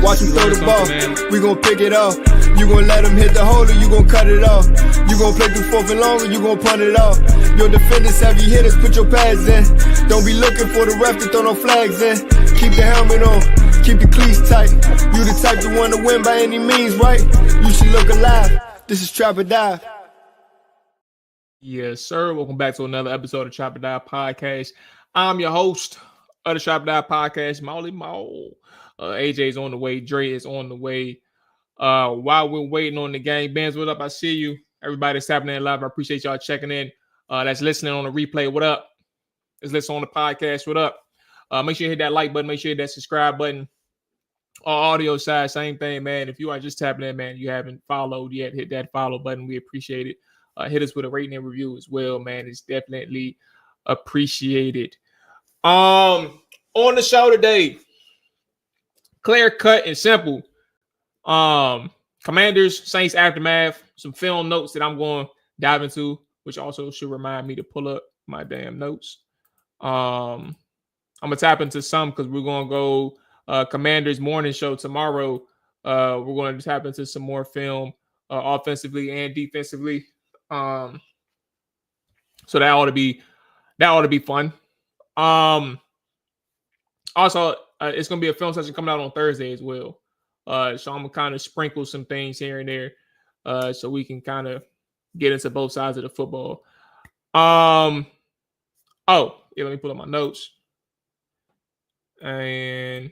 Watch him throw the ball, we gon' pick it off. You gon' let him hit the hole or you gon' cut it off. You gon' play through fourth and long or you gon' punt it off. Your defenders, heavy hitters, put your pads in. Don't be looking for the ref to throw no flags in. Keep the helmet on, keep the cleats tight. You the type to want to win by any means, right? You should look alive. This is Trap or Die. Yes, sir. Welcome back to another episode of Trap or Die Podcast. I'm your host of the Trap or Die Podcast, Mual. AJ's on the way. Dre is on the way. While we're waiting on the game, Benz, what up? I see you. Everybody that's happening live, I appreciate y'all checking in. That's listening on the replay, what up? That's listening on the podcast, what up? Make sure you hit that like button. Make sure you hit that subscribe button. Audio side, same thing, man. If you are just tapping in, man, you haven't followed yet, hit that follow button. We appreciate it. Hit us with a rating and review as well, man. It's definitely appreciated. On the show today, clear cut and simple. Commanders, Saints aftermath, some film notes that I'm going to dive into, which also should remind me to pull up my damn notes. I'm going to tap into some because we're going to go Commanders morning show tomorrow. We're going to tap into some more film offensively and defensively. So that ought to be fun. Also, it's going to be a film session coming out on Thursday as well. So I'm going to kind of sprinkle some things here and there so we can kind of get into both sides of the football. Let me pull up my notes. And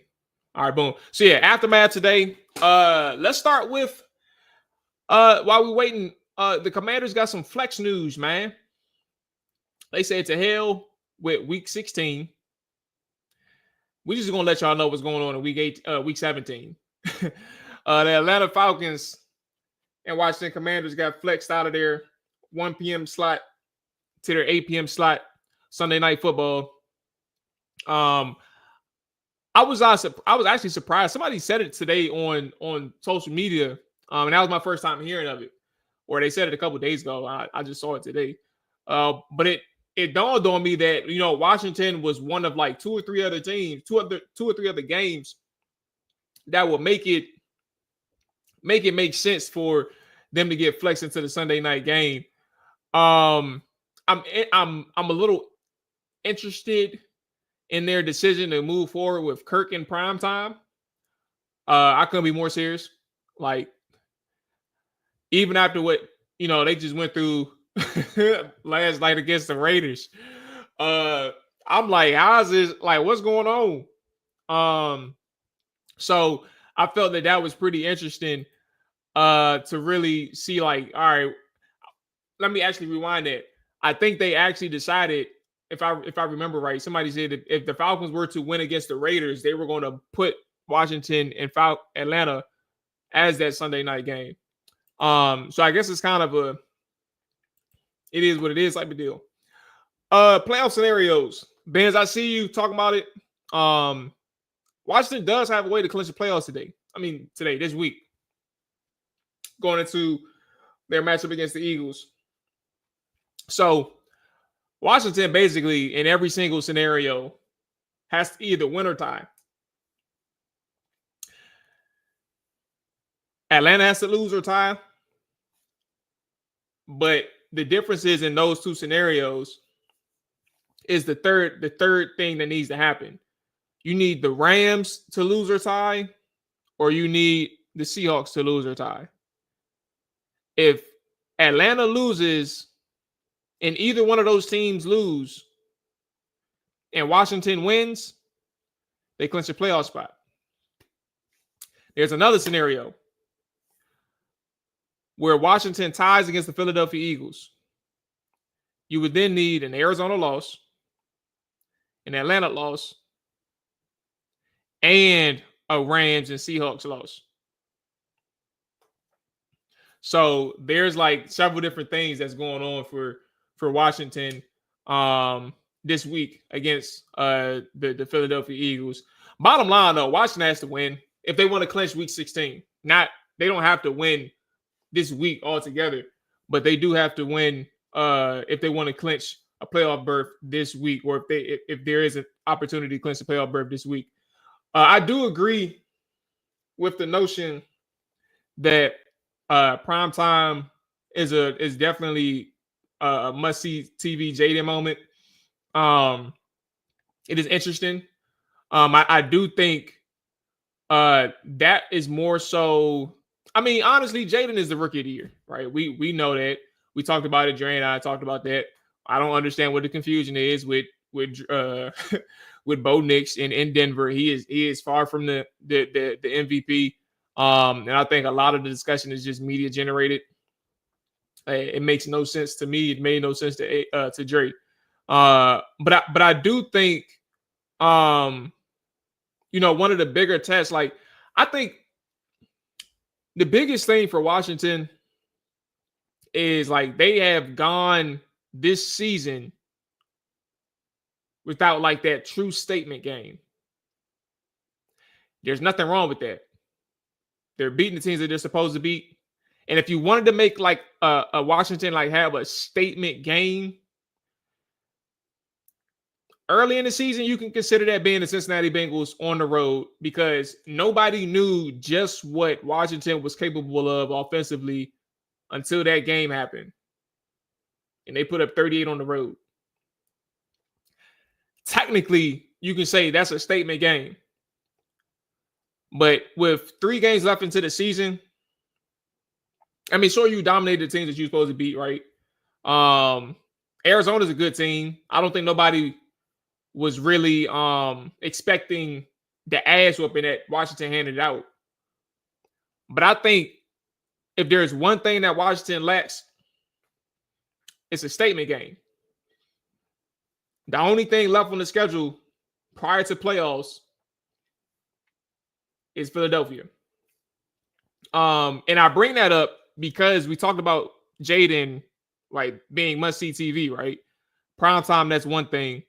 all right, boom. So yeah, aftermath today. Let's start with while we're waiting, the Commanders got some flex news, man. They said to hell with week 16. We just gonna let y'all know what's going on in week 17. The Atlanta Falcons and Washington Commanders got flexed out of their 1 p.m. slot to their 8 p.m. slot Sunday Night Football. I was actually surprised. Somebody said it today on social media, and that was my first time hearing of it. Or they said it a couple of days ago. I just saw it today. But it dawned on me that, Washington was one of like two or three other games that will make it make sense for them to get flexed into the Sunday night game. I'm a little interested in their decision to move forward with Kirk in prime time. I couldn't be more serious. Like, even after what they just went through last night against the Raiders, I'm like, how is this? Like, what's going on? So I felt that was pretty interesting to really see, like, all right, let me actually rewind that. I think they actually decided, if I remember right, somebody said if the Falcons were to win against the Raiders, they were going to put Washington and Atlanta as that Sunday night game. So I guess it's kind of it is what it is type of deal. Playoff scenarios. Benz, I see you talking about it. Washington does have a way to clinch the playoffs this week. Going into their matchup against the Eagles. So Washington basically in every single scenario has to either win or tie. Atlanta has to lose or tie. But the differences in those two scenarios is the third thing that needs to happen. You need the Rams to lose or tie, or you need the Seahawks to lose or tie. If Atlanta loses and either one of those teams lose and Washington wins, they clinch a playoff spot. There's another scenario where Washington ties against the Philadelphia Eagles. You would then need an Arizona loss, an Atlanta loss, and a Rams and Seahawks loss. So there's like several different things that's going on for Washington this week against the Philadelphia Eagles. Bottom line, though, Washington has to win if they want to clinch Week 16. They don't have to win this week altogether, but they do have to win if they want to clinch a playoff berth this week, or if there is an opportunity to clinch a playoff berth this week. I do agree with the notion that prime time is definitely a must-see TV Jaden moment. It is interesting. I do think that is more so. I mean, honestly, Jaden is the rookie of the year, right? We know that. We talked about it. Dre and I talked about that. I don't understand what the confusion is with with Bo Nix in Denver. He is far from the MVP. And I think a lot of the discussion is just media generated. It makes no sense to me. It made no sense to Dre. But I do think, one of the bigger tests, like I think the biggest thing for Washington is like they have gone this season without like that true statement game. There's nothing wrong with that. They're beating the teams that they're supposed to beat. And if you wanted to make like a Washington like have a statement game early in the season, you can consider that being the Cincinnati Bengals on the road, because nobody knew just what Washington was capable of offensively until that game happened. And they put up 38 on the road. Technically, you can say that's a statement game. But with 3 games left into the season, I mean, sure, you dominated the teams that you're supposed to beat, right? Arizona's a good team. I don't think nobody was really expecting the ass whooping that Washington handed out. But I think if there's one thing that Washington lacks, it's a statement game. The only thing left on the schedule prior to playoffs is Philadelphia. And I bring that up because we talked about Jaden like being must-see TV, right? Prime time, that's one thing.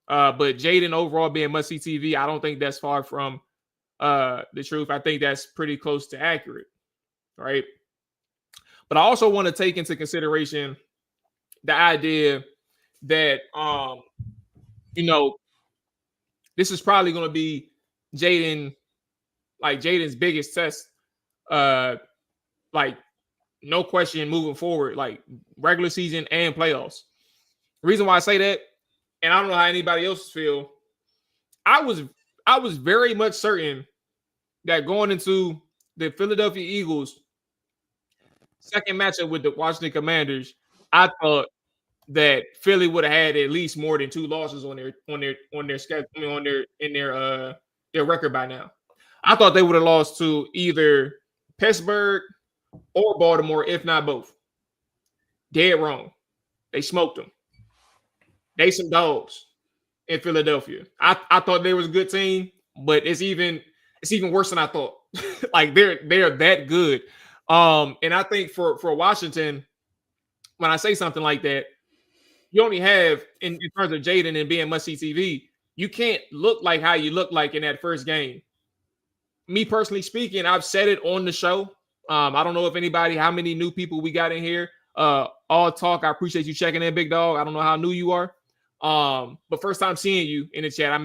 But Jaden overall being must-see TV, I don't think that's far from the truth. I think that's pretty close to accurate, right? But I also want to take into consideration the idea that, this is probably going to be Jaden's biggest test, like no question moving forward, like regular season and playoffs. The reason why I say that, and I don't know how anybody else feel, I was very much certain that going into the Philadelphia Eagles second matchup with the Washington Commanders, I thought that Philly would have had at least more than 2 losses on their schedule, in their record by now. I thought they would have lost to either Pittsburgh or Baltimore, if not both. Dead wrong. They smoked them. They some dogs in Philadelphia. I thought they was a good team, but it's even worse than I thought. Like they're that good. And I think for Washington, when I say something like that, you only have in terms of Jaden and being must-see TV, you can't look like how you look like in that first game. Me personally speaking, I've said it on the show. I don't know how many new people we got in here. All talk. I appreciate you checking in, big dog. I don't know how new you are. But first time seeing you in the chat,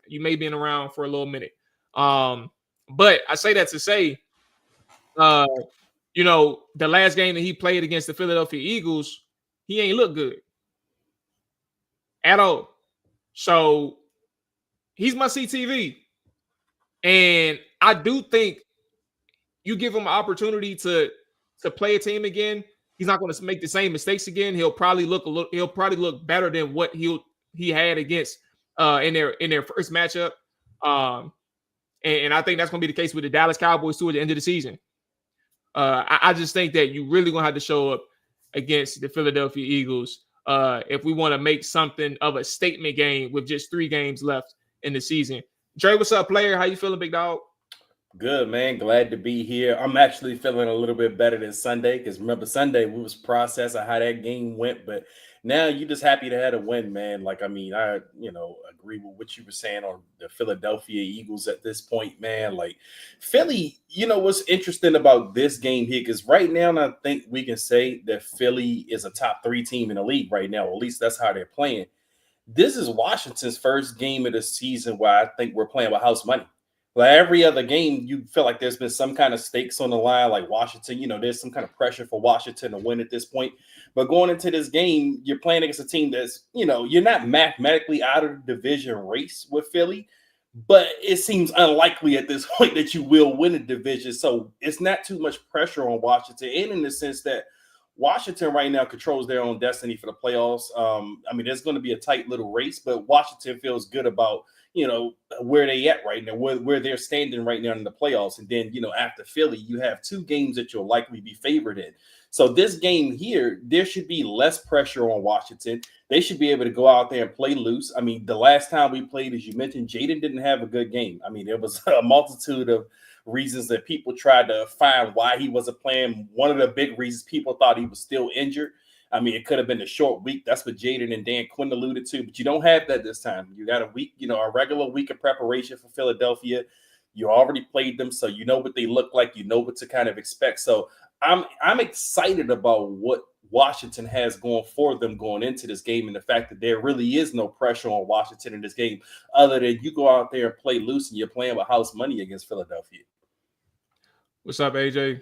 you may be around for a little minute. But I say that to say, the last game that he played against the Philadelphia Eagles, he ain't look good at all. So he's my CTV. And I do think you give him an opportunity to play a team again, he's not going to make the same mistakes again. He'll probably look better than what he had against in their first matchup. And I think that's going to be the case with the Dallas Cowboys too at the end of the season. I just think that you really going to have to show up against the Philadelphia Eagles if we want to make something of a statement game with just 3 games left in the season. Dre, what's up, player? How you feeling, big dog? Good, man. Glad to be here. I'm actually feeling a little bit better than Sunday because remember Sunday we was processing how that game went, but now you just happy to have a win, man. Like, I mean, I agree with what you were saying on the Philadelphia Eagles at this point, man. Like Philly, what's interesting about this game here, because right now I think we can say that Philly is a top 3 team in the league right now. At least that's how they're playing. This is Washington's first game of the season where I think we're playing with house money. Like every other game, you feel like there's been some kind of stakes on the line, like Washington, there's some kind of pressure for Washington to win at this point. But going into this game, you're playing against a team that's, you're not mathematically out of the division race with Philly, but it seems unlikely at this point that you will win a division. So it's not too much pressure on Washington, and in the sense that Washington right now controls their own destiny for the playoffs. I mean, there's going to be a tight little race, but Washington feels good about, where they at right now, where they're standing right now in the playoffs. And then, after Philly, you have 2 games that you'll likely be favored in. So this game here, there should be less pressure on Washington. They should be able to go out there and play loose. I mean, the last time we played, as you mentioned, Jaden didn't have a good game. I mean, there was a multitude of reasons that people tried to find why he wasn't playing. One of the big reasons, people thought he was still injured. I mean, it could have been a short week. That's what Jaden and Dan Quinn alluded to, but you don't have that this time. You got a week, a regular week of preparation for Philadelphia. You already played them, so you know what they look like. You know what to kind of expect. So I'm excited about what Washington has going for them going into this game, and the fact that there really is no pressure on Washington in this game other than you go out there and play loose and you're playing with house money against Philadelphia. What's up, AJ?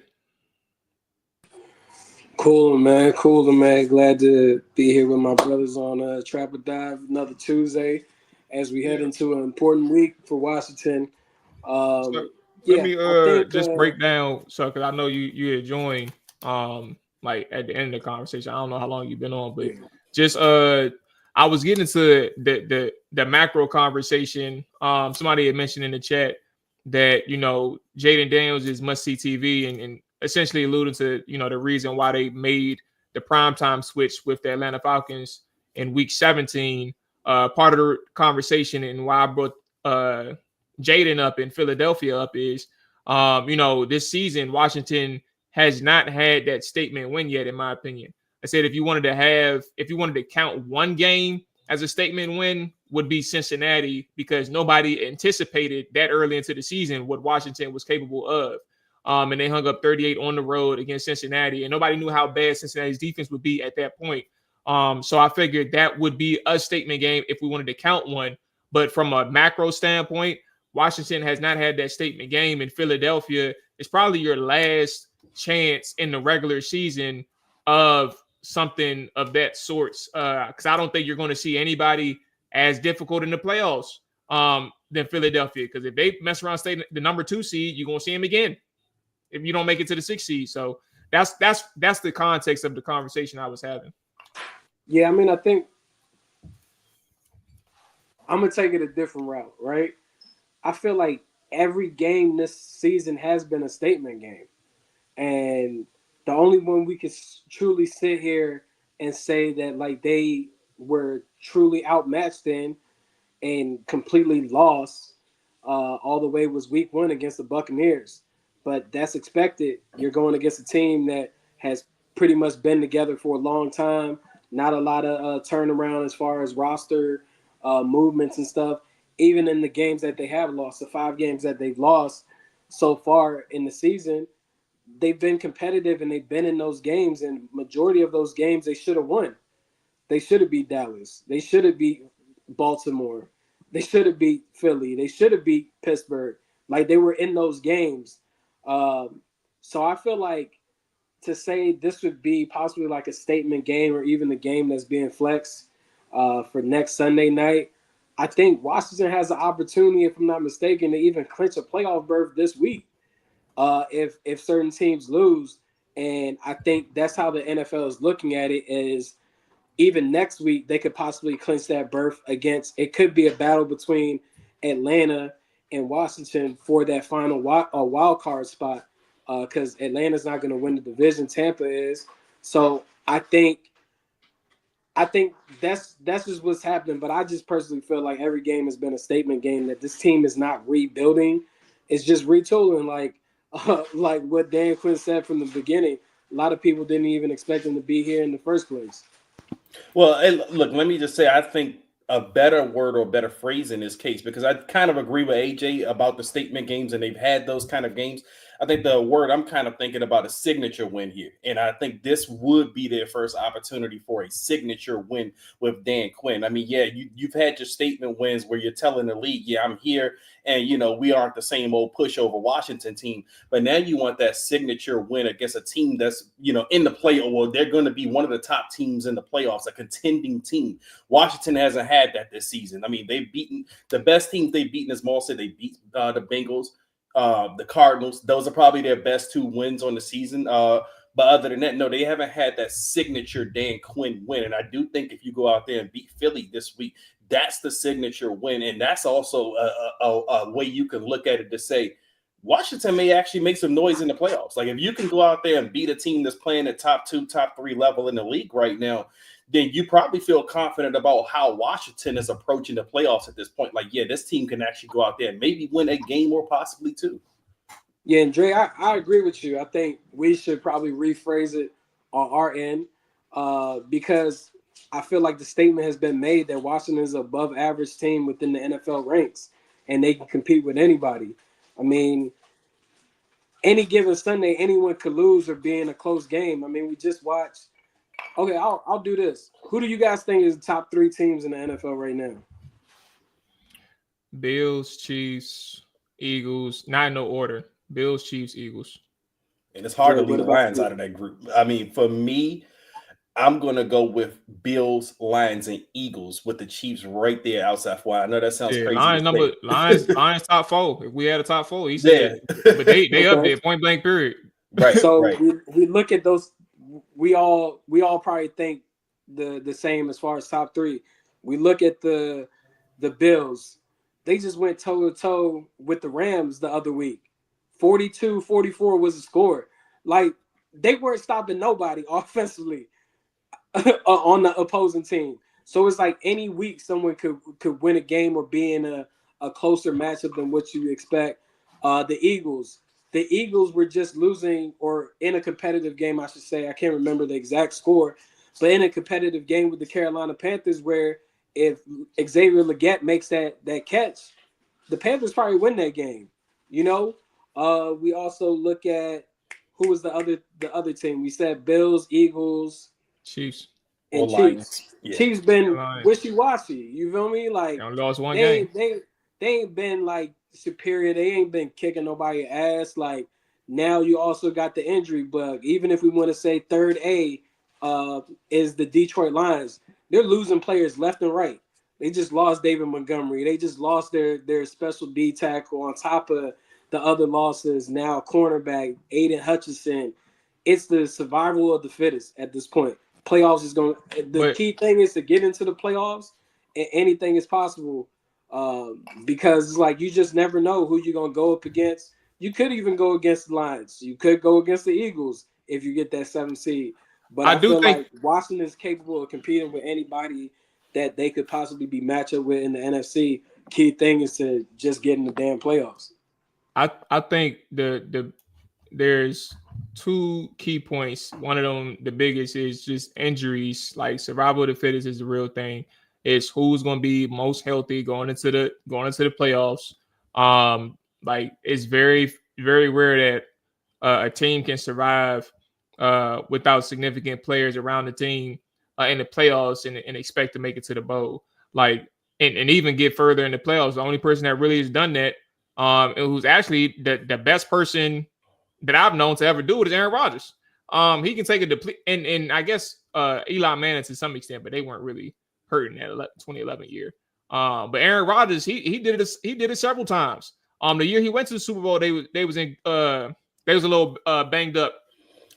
Cool, man. Glad to be here with my brothers on Trapper Dive another Tuesday as we head into an important week for Washington. Let me just break down, because I know you had joined like at the end of the conversation. I don't know how long you've been on, but just I was getting to the macro conversation. Somebody had mentioned in the chat that Jaden Daniels is must-see TV and essentially alluding to the reason why they made the primetime switch with the Atlanta Falcons in Week 17. Part of the conversation and why I brought Jaden up in Philadelphia up is this season Washington has not had that statement win yet, in my opinion. I said if you wanted to count one game as a statement win, would be Cincinnati, because nobody anticipated that early into the season what Washington was capable of. And they hung up 38 on the road against Cincinnati, and nobody knew how bad Cincinnati's defense would be at that point. So I figured that would be a statement game if we wanted to count one. But from a macro standpoint, Washington has not had that statement game, and Philadelphia is probably your last chance in the regular season of something of that sort. Because I don't think you're going to see anybody as difficult in the playoffs than Philadelphia. Because if they mess around, stay the number 2 seed, you're going to see them again if you don't make it to the 6th seed. So that's the context of the conversation I was having. Yeah, I mean, I think I'm going to take it a different route, right? I feel like every game this season has been a statement game. And the only one we could truly sit here and say that like they were truly outmatched in and completely lost all the way was Week 1 against the Buccaneers. But that's expected. You're going against a team that has pretty much been together for a long time. Not a lot of turnaround as far as roster movements and stuff. Even in the games that they have lost, the 5 games that they've lost so far in the season, they've been competitive and they've been in those games. And majority of those games they should have won. They should have beat Dallas. They should have beat Baltimore. They should have beat Philly. They should have beat Pittsburgh. Like, they were in those games. So I feel like to say this would be possibly like a statement game or even the game that's being flexed for next Sunday night, I think Washington has the opportunity, if I'm not mistaken, to even clinch a playoff berth this week if certain teams lose. And I think that's how the NFL is looking at it, is even next week they could possibly clinch that berth against. It could be a battle between Atlanta and Washington for that final wild card spot because Atlanta's not going to win the division. Tampa is. So I think that's just what's happening. But I just personally feel like every game has been a statement game, that this team is not rebuilding. It's just retooling. Like what Dan Quinn said from the beginning, a lot of people didn't even expect him to be here in the first place. Well, look, let me just say, I think a better word or better phrase in this case, because I kind of agree with AJ about the statement games, and they've had those kind of games. I think the word I'm kind of thinking about is signature win here. And I think this would be their first opportunity for a signature win with Dan Quinn. I mean, yeah, you've had your statement wins where you're telling the league, yeah, I'm here. And, we aren't the same old pushover Washington team. But now you want that signature win against a team that's, in the play, or they're going to be one of the top teams in the playoffs, a contending team. Washington hasn't had that this season. I mean, they've beaten the best teams they've beaten, as Mual said. They beat the Bengals. The Cardinals, those are probably their best 2 wins on the season. But other than that, no, they haven't had that signature Dan Quinn win. And I do think if you go out there and beat Philly this week, that's the signature win. And that's also a way you can look at it to say, Washington may actually make some noise in the playoffs. Like if you can go out there and beat a team that's playing at top 2, top 3 level in the league right now, then you probably feel confident about how Washington is approaching the playoffs at this point. Like, yeah, this team can actually go out there and maybe win a game or possibly 2. Yeah, and Dre, I agree with you. I think we should probably rephrase it on our end because I feel like the statement has been made that Washington is an above average team within the NFL ranks, and they can compete with anybody. I mean, any given Sunday, anyone could lose or be in a close game. I mean, we just watched. Okay, I'll do this. Who do you guys think is the top 3 teams in the NFL right now? Bills, Chiefs, Eagles. Not in no order. Bills, Chiefs, Eagles. And it's hard to leave the Lions out of that group. I mean, for me, I'm going to go with Bills, Lions, and Eagles with the Chiefs right there outside. I know that sounds crazy. Lions top 4. If we had a top 4, he said. Yeah. But they okay. Up there, point blank period. Right. So right. We look at those. We all probably think the same as far as top 3. We look at the Bills. They just went toe-to-toe with the Rams the other week. 42-44 was the score. Like, they weren't stopping nobody offensively on the opposing team. So it's like any week someone could win a game or be in a closer matchup than what you expect. The Eagles were just losing, or in a competitive game, I should say. I can't remember the exact score, but in a competitive game with the Carolina Panthers, where if Xavier Legette makes that catch, the Panthers probably win that game. We also look at who was the other team. We said Bills, Eagles, Chiefs, and Chiefs. Yeah. Chiefs been wishy-washy. You feel me? Like they lost one game. They ain't been like superior. They ain't been kicking nobody ass. Like now you also got the injury bug. Even if we want to say third A is the Detroit Lions. They're losing players left and right. They just lost David Montgomery. They just lost their special D tackle on top of the other losses. Now cornerback Aiden Hutchinson. It's the survival of the fittest at this point. Playoffs is going. The key thing is to get into the playoffs, and anything is possible. Because it's like you just never know who you're gonna go up against. You could even go against the Lions. You could go against the Eagles if you get that 7th seed. But I feel like Washington is capable of competing with anybody that they could possibly be matched up with in the NFC. Key thing is to just get in the damn playoffs. I think there's 2 key points. One of them, the biggest, is just injuries. Like survival of the fittest is the real thing. It's who's going to be most healthy going into the playoffs. Like it's very, very rare that a team can survive without significant players around the team in the playoffs and expect to make it to the bowl. Like and even get further in the playoffs. The only person that really has done that, who's actually the best person that I've known to ever do it, is Aaron Rodgers. He can take a deplete, and I guess Eli Manning to some extent, but they weren't really hurting that 2011 year. But Aaron Rodgers, he did it several times. The year he went to the Super Bowl, they was a little banged up.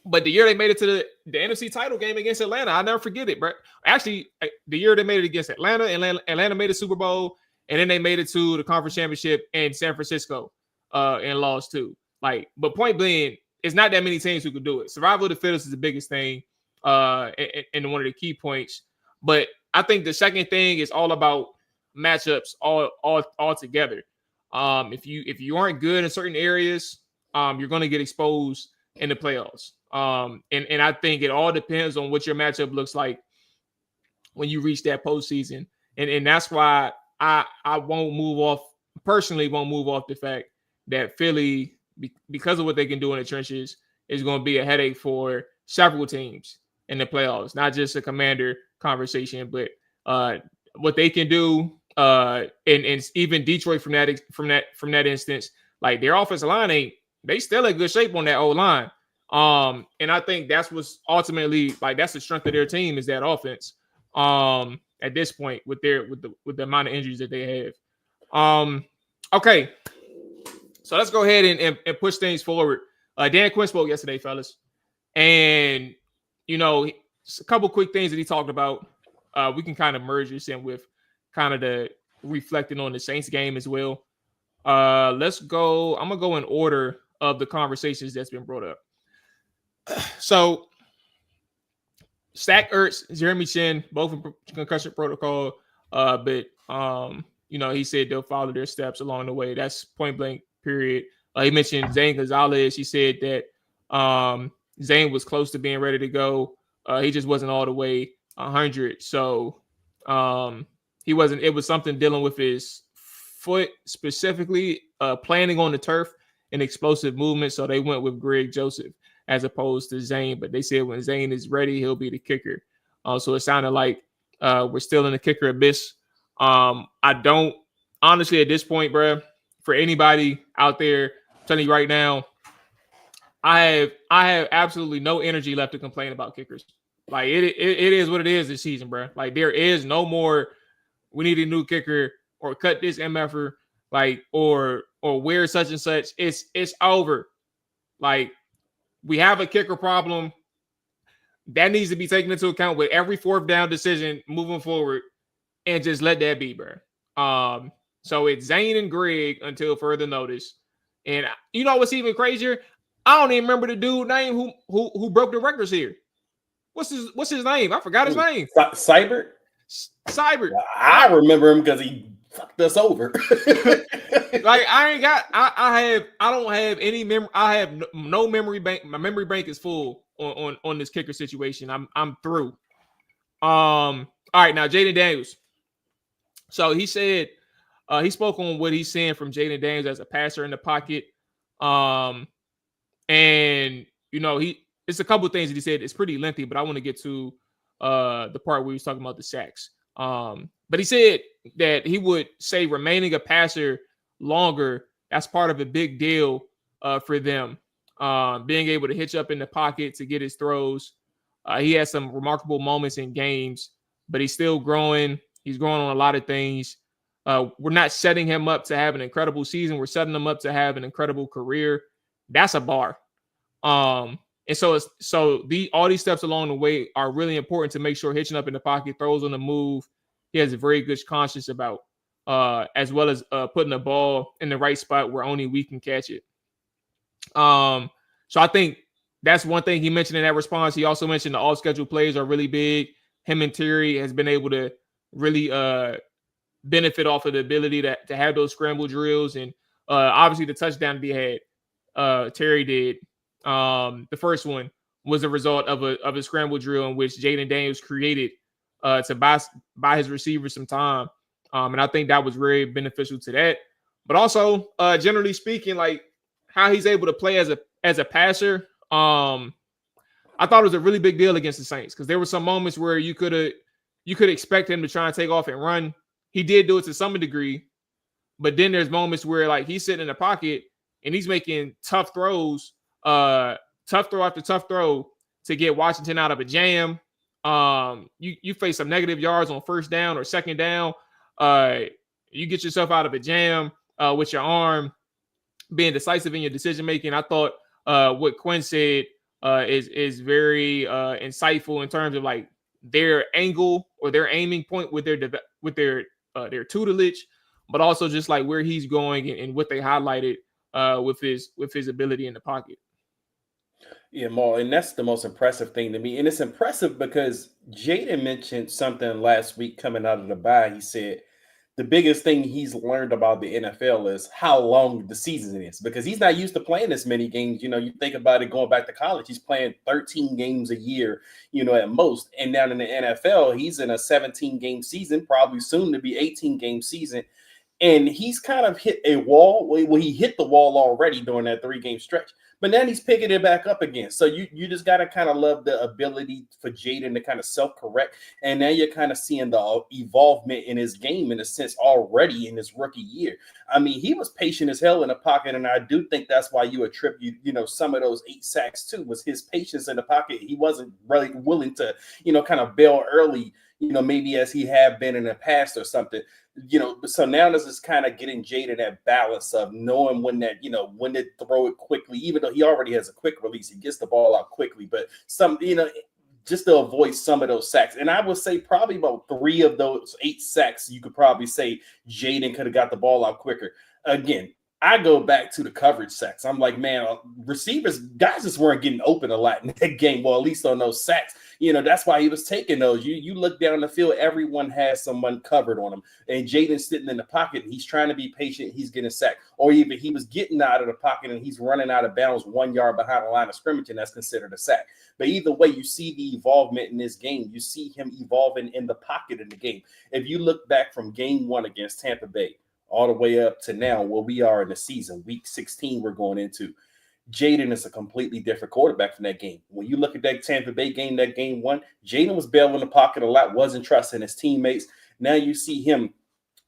But the year they made it to the NFC title game against Atlanta, I'll never forget it, bro. Actually, the year they made it against Atlanta, Atlanta made the Super Bowl, and then they made it to the conference championship in San Francisco and lost too. But point being, it's not that many teams who could do it. Survival of the fittest is the biggest thing and one of the key points. But I think the second thing is all about matchups all together. If you aren't good in certain areas, you're going to get exposed in the playoffs. And I think it all depends on what your matchup looks like when you reach that postseason. And that's why I won't move off the fact that Philly, because of what they can do in the trenches, is going to be a headache for several teams in the playoffs, not just a Commander conversation, but what they can do. And even Detroit from that instance, like their offensive line they still in good shape on that O-line. And I think that's what's ultimately that's the strength of their team is that offense. At this point with the amount of injuries that they have. Okay. So let's go ahead and push things forward. Dan Quinn spoke yesterday, fellas. And a couple quick things that he talked about. We can kind of merge this in with kind of the reflecting on the Saints game as well. Let's go. I'm gonna go in order of the conversations that's been brought up. So, Zach Ertz, Jeremy Chin, both in concussion protocol. But he said they'll follow their steps along the way. That's point blank. Period. He mentioned Zane Gonzalez. He said that Zane was close to being ready to go. He just wasn't all the way 100. So he wasn't. It was something dealing with his foot specifically, planning on the turf and explosive movement. So they went with Greg Joseph as opposed to Zane. But they said when Zane is ready, he'll be the kicker. So it sounded like we're still in the kicker abyss. I don't honestly at this point, bro. For anybody out there, I'm telling you right now, I have absolutely no energy left to complain about kickers. Like it is what it is this season, bro. Like there is no more. We need a new kicker or cut this MFer, or wear such and such. It's over. Like we have a kicker problem that needs to be taken into account with every fourth down decision moving forward, and just let that be, bro. So it's Zane and Greg until further notice. And you know what's even crazier? I don't even remember the dude name who broke the records here. What's his name? I forgot his name. Seibert. I remember him because he fucked us over. I don't have any memory. I have no memory bank. My memory bank is full on this kicker situation. I'm through. All right, now Jaden Daniels. So he said he spoke on what he's seeing from Jaden Daniels as a passer in the pocket. And it's a couple of things that he said. It's pretty lengthy, but I want to get to the part where he was talking about the sacks. But he said that he would say remaining a passer longer, that's part of a big deal for them. Being able to hitch up in the pocket to get his throws. He has some remarkable moments in games, but he's still growing. He's growing on a lot of things. We're not setting him up to have an incredible season. We're setting him up to have an incredible career. That's a bar. And so all these steps along the way are really important to make sure hitching up in the pocket, throws on the move, he has a very good conscience about, as well as putting the ball in the right spot where only we can catch it. So I think that's one thing he mentioned in that response. He also mentioned the off-schedule plays are really big. Him and Terry has been able to really benefit off of the ability to have those scramble drills. And obviously the touchdown that he had, Terry did. The first one was a result of a scramble drill in which Jaden Daniels created to buy his receivers some time. And I think that was very beneficial to that. But also, generally speaking, like how he's able to play as a passer, I thought it was a really big deal against the Saints because there were some moments where you could expect him to try and take off and run. He did do it to some degree, but then there's moments where like he's sitting in the pocket and he's making tough throws, tough throw after tough throw, to get Washington out of a jam. You face some negative yards on first down or second down. You get yourself out of a jam with your arm, being decisive in your decision making. I thought what Quinn said is very insightful in terms of like their angle or their aiming point with their tutelage, but also just like where he's going and what they highlighted with his ability in the pocket. Yeah, Maul, and that's the most impressive thing to me. And it's impressive because Jaden mentioned something last week coming out of the bye. He said the biggest thing he's learned about the NFL is how long the season is, because he's not used to playing this many games. You know, you think about it going back to college, he's playing 13 games a year, you know, at most. And down in the NFL, he's in a 17-game season, probably soon to be 18-game season. And he's kind of hit a wall. Well, he hit the wall already during that 3-game stretch, but then he's picking it back up again. So you just got to kind of love the ability for Jaden to kind of self-correct. And now you're kind of seeing the evolvement in his game in a sense already in his rookie year. I mean, he was patient as hell in the pocket, and I do think that's why you attribute, you know, some of those 8 sacks too, was his patience in the pocket. He wasn't really willing to, you know, kind of bail early, you know, maybe as he had been in the past or something. You know, so now this is kind of getting Jaden that balance of knowing when that, you know, when to throw it quickly, even though he already has a quick release, he gets the ball out quickly, but some, you know, just to avoid some of those sacks. And I would say probably about 3 of those 8 sacks, you could probably say Jaden could have got the ball out quicker. Again, I go back to the coverage sacks. I'm like, man, receivers, guys just weren't getting open a lot in that game. Well, at least on those sacks, you know, that's why he was taking those. You look down the field, everyone has someone covered on him. And Jaden's sitting in the pocket, and he's trying to be patient. He's getting sacked. Or even he was getting out of the pocket, and he's running out of bounds 1 yard behind the line of scrimmage, and that's considered a sack. But either way, you see the evolvement in this game. You see him evolving in the pocket in the game. If you look back from game 1 against Tampa Bay, all the way up to now where we are in the season, week 16 we're going into, Jaden is a completely different quarterback from that game. When you look at that Tampa Bay game, that game 1, Jaden was bailing the pocket a lot, wasn't trusting his teammates. Now you see him,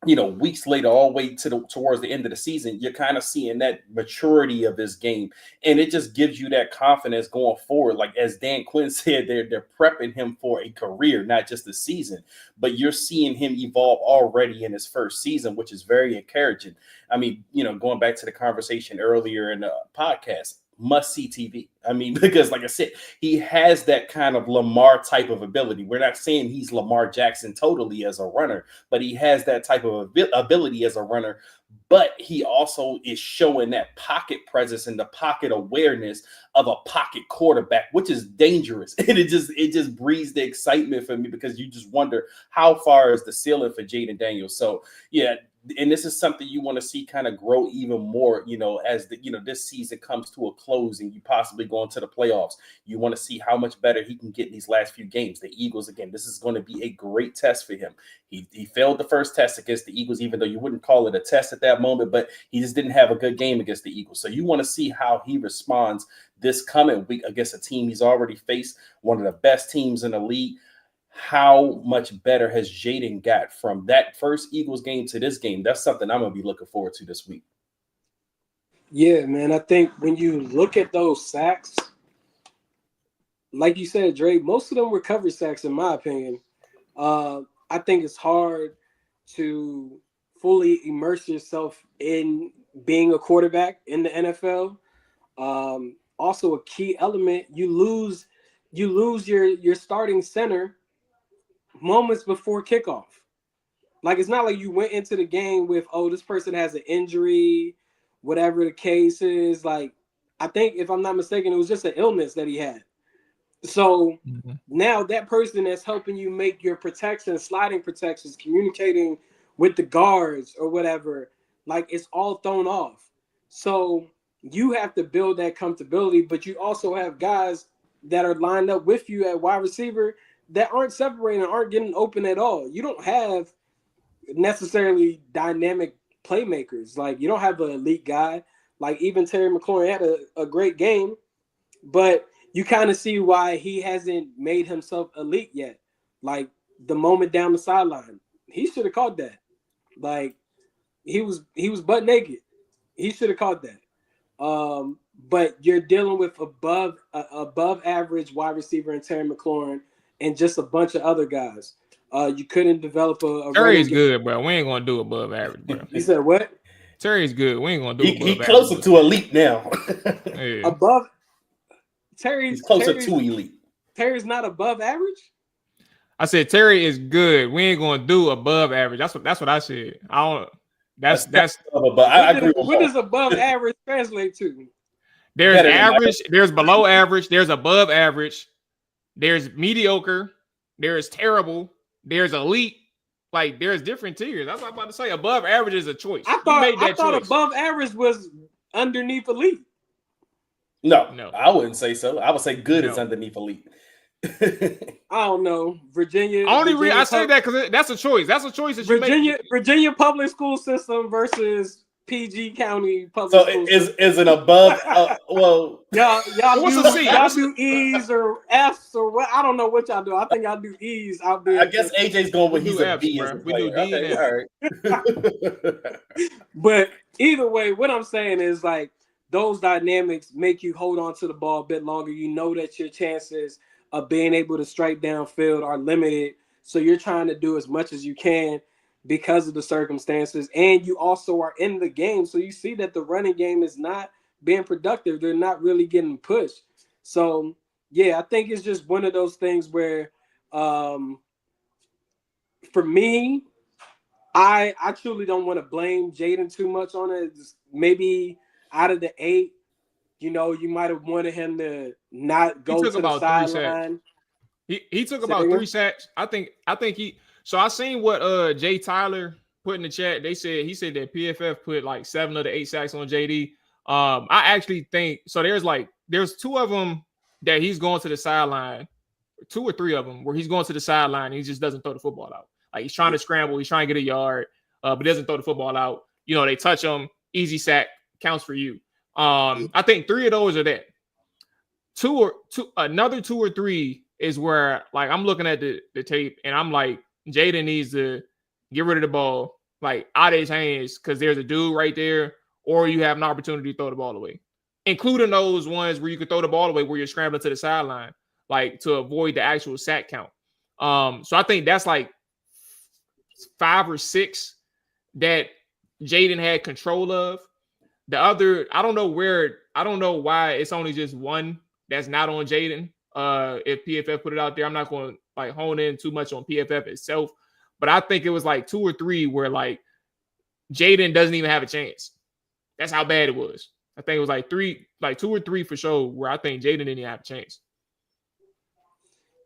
you know, weeks later, all the way towards the end of the season, you're kind of seeing that maturity of his game. And it just gives you that confidence going forward. Like as Dan Quinn said, they're prepping him for a career, not just a season. But you're seeing him evolve already in his first season, which is very encouraging. I mean, you know, going back to the conversation earlier in the podcast, must-see TV. I mean, because like I said, he has that kind of Lamar type of ability. We're not saying he's Lamar Jackson totally as a runner, but he has that type of ability as a runner. But he also is showing that pocket presence and the pocket awareness of a pocket quarterback, which is dangerous. And it just breeds the excitement for me, because you just wonder how far is the ceiling for Jaden Daniels. So yeah, and this is something you want to see kind of grow even more, you know, as the, you know, this season comes to a close and you possibly go into the playoffs. You want to see how much better he can get in these last few games. The Eagles, again, this is going to be a great test for him. He failed the first test against the Eagles, even though you wouldn't call it a test at that moment, but he just didn't have a good game against the Eagles. So you want to see how he responds this coming week against a team he's already faced, one of the best teams in the league. How much better has Jaden got from that first Eagles game to this game? That's something I'm going to be looking forward to this week. Yeah, man. I think when you look at those sacks, like you said, Dre, most of them were coverage sacks, in my opinion. I think it's hard to fully immerse yourself in being a quarterback in the NFL. Also, a key element, you lose your starting center moments before kickoff. Like, it's not like you went into the game with, oh, this person has an injury, whatever the case is. Like, I think, if I'm not mistaken, it was just an illness that he had. So now that person that's helping you make your protections, sliding protections, communicating with the guards or whatever, like, it's all thrown off. So you have to build that comfortability, but you also have guys that are lined up with you at wide receiver that aren't separating, aren't getting open at all. You don't have necessarily dynamic playmakers. Like, you don't have an elite guy. Like, even Terry McLaurin had a great game, but you kind of see why he hasn't made himself elite yet. Like, the moment down the sideline, he should have caught that. Like, he was butt naked. He should have caught that. but you're dealing with above average wide receiver in Terry McLaurin and just a bunch of other guys. You couldn't develop a Terry's running game. good, bro. We ain't gonna do above average, bro. You said what? Terry's good. We ain't gonna do He above closer average. to elite now. Yeah. Above Terry. He's closer to elite. Terry's not above average. I said Terry is good. We ain't gonna do above average. That's what I said. I don't. That's but I agree with what does above average translate to? there's average, there's below average, there's above average, there's mediocre, there's terrible, there's elite. Like there's different tiers. That's what I'm about to say. Above average is a choice. I thought above average was underneath elite. No, I wouldn't say so. I would say good is underneath elite. I don't know. Virginia. I say that because that's a choice. That's a choice that you make. Virginia public school system versus PG County public school system. Is an above? Well, y'all do E's or F's or what? I don't know what y'all do. I think y'all do E's out there. I guess AJ's going with he's a F's, B. We do D. Okay, all right. But either way, what I'm saying is like those dynamics make you hold on to the ball a bit longer. You know that your chances of being able to strike downfield are limited. So you're trying to do as much as you can because of the circumstances. And you also are in the game. So you see that the running game is not being productive. They're not really getting pushed. So, yeah, I think it's just one of those things where for me, I truly don't want to blame Jaden too much on it. Maybe out of the 8, you know, you might have wanted him to not go to the sideline. He took about 3 sacks. I think he. So I seen what Jay Tyler put in the chat. He said that PFF put like 7 of the 8 sacks on JD. I actually think so. There's 2 of them that he's going to the sideline, 2 or 3 of them where he's going to the sideline. And he just doesn't throw the football out. Like he's trying to scramble, he's trying to get a yard, but doesn't throw the football out. You know, they touch him, easy sack, counts for you. I think 3 of those are that. Another 2 or 3 is where like I'm looking at the tape and I'm like, Jaden needs to get rid of the ball like out of his hands because there's a dude right there, or you have an opportunity to throw the ball away, including those ones where you can throw the ball away where you're scrambling to the sideline, like to avoid the actual sack count. So I think that's like 5 or 6 that Jaden had control of. The other, I don't know why it's only just 1 that's not on Jaden. If PFF put it out there, I'm not going to like hone in too much on PFF itself, but I think it was like 2 or 3 where like Jaden doesn't even have a chance. That's how bad it was. I think it was like 2 or 3 for sure where I think Jaden didn't even have a chance.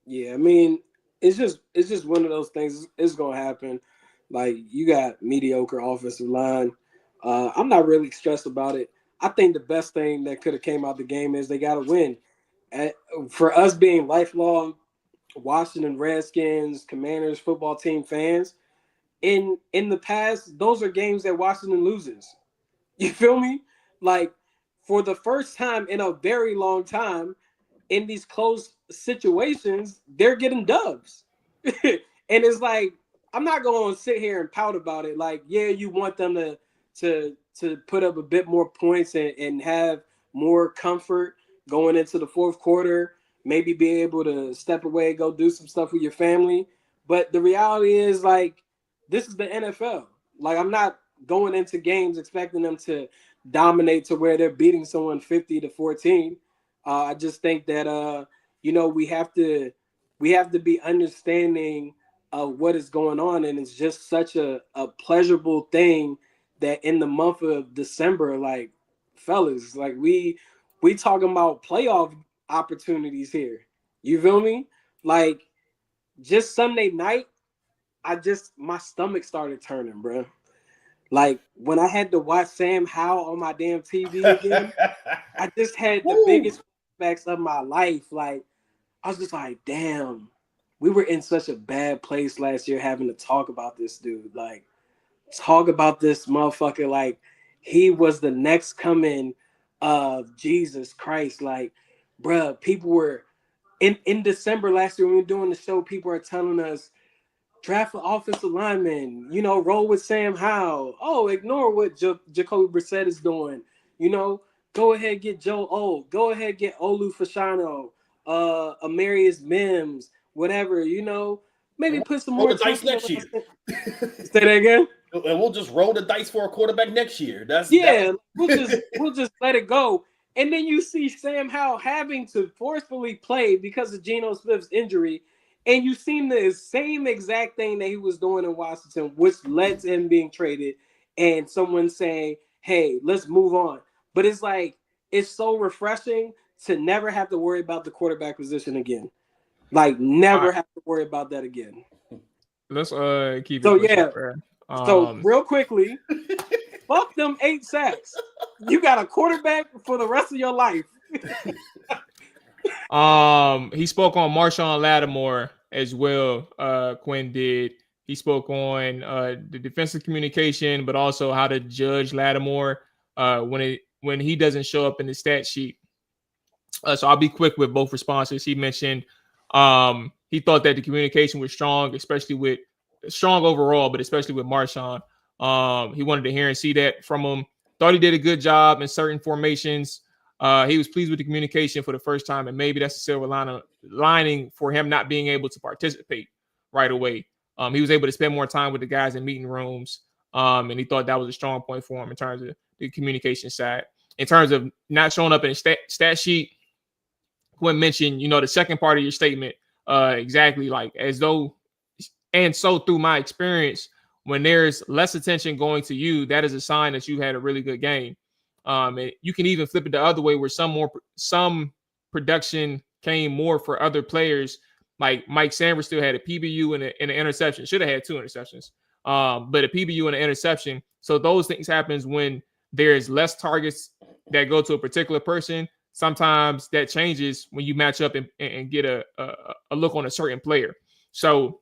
Yeah, I mean, it's just one of those things. It's gonna happen. Like you got mediocre offensive line. I'm not really stressed about it. I think the best thing that could have came out the game is they got to win. For us being lifelong Washington Redskins, Commanders football team fans, in the past, those are games that Washington loses. You feel me? Like for the first time in a very long time, in these close situations, they're getting dubs. And it's like, I'm not going to sit here and pout about it. Like, yeah, you want them to put up a bit more points and have more comfort going into the fourth quarter, maybe be able to step away, go do some stuff with your family. But the reality is, like, this is the NFL. Like, I'm not going into games expecting them to dominate to where they're beating someone 50-14. I just think that, we have to be understanding of what is going on. And it's just such a pleasurable thing that in the month of December, like, fellas, like we talking about playoff opportunities here. You feel me? Like, just Sunday night, my stomach started turning, bro. Like, when I had to watch Sam Howell on my damn TV again, I just had the biggest flashbacks of my life. Like, I was just like, damn, we were in such a bad place last year having to talk about this dude. Like, talk about this motherfucker like he was the next coming of Jesus Christ. Like, bruh, people were in December last year when we were doing the show, people are telling us draft an offensive lineman, roll with Sam Howell. Oh, ignore what Jacoby Brissett is doing. Go ahead, get Joe O. Go ahead, get Olu Fashano, Amarius Mims, whatever. Maybe And put some we'll more roll the dice chunky. next year. Say that again. And we'll just roll the dice for a quarterback next year. Yeah, we'll just let it go. And then you see Sam Howell having to forcefully play because of Geno Smith's injury, and you seen the same exact thing that he was doing in Washington, which led to him being traded, and someone saying, "Hey, let's move on." But it's like it's so refreshing to never have to worry about the quarterback position again. Like never have to worry about that again. Let's keep it So pushing. yeah. So real quickly, fuck them 8 sacks. You got a quarterback for the rest of your life. He spoke on Marshawn Lattimore as well. Quinn did. He spoke on the defensive communication, but also how to judge Lattimore when he doesn't show up in the stat sheet. So I'll be quick with both responses. He mentioned he thought that the communication was strong, strong overall, but especially with Marshawn. He wanted to hear and see that from him. Thought he did a good job in certain formations. He was pleased with the communication for the first time, and maybe that's the silver lining for him not being able to participate right away. He was able to spend more time with the guys in meeting rooms, and he thought that was a strong point for him in terms of the communication side. In terms of not showing up in a stat sheet, Quinn mentioned, the second part of your statement, exactly like as though, and so through my experience, when there's less attention going to you, that is a sign that you had a really good game. And you can even flip it the other way where some production came more for other players. Like Mike Sanders still had a PBU and an interception. Should have had 2 interceptions, but a PBU and an interception. So those things happens when there's less targets that go to a particular person. Sometimes that changes when you match up and get a look on a certain player. So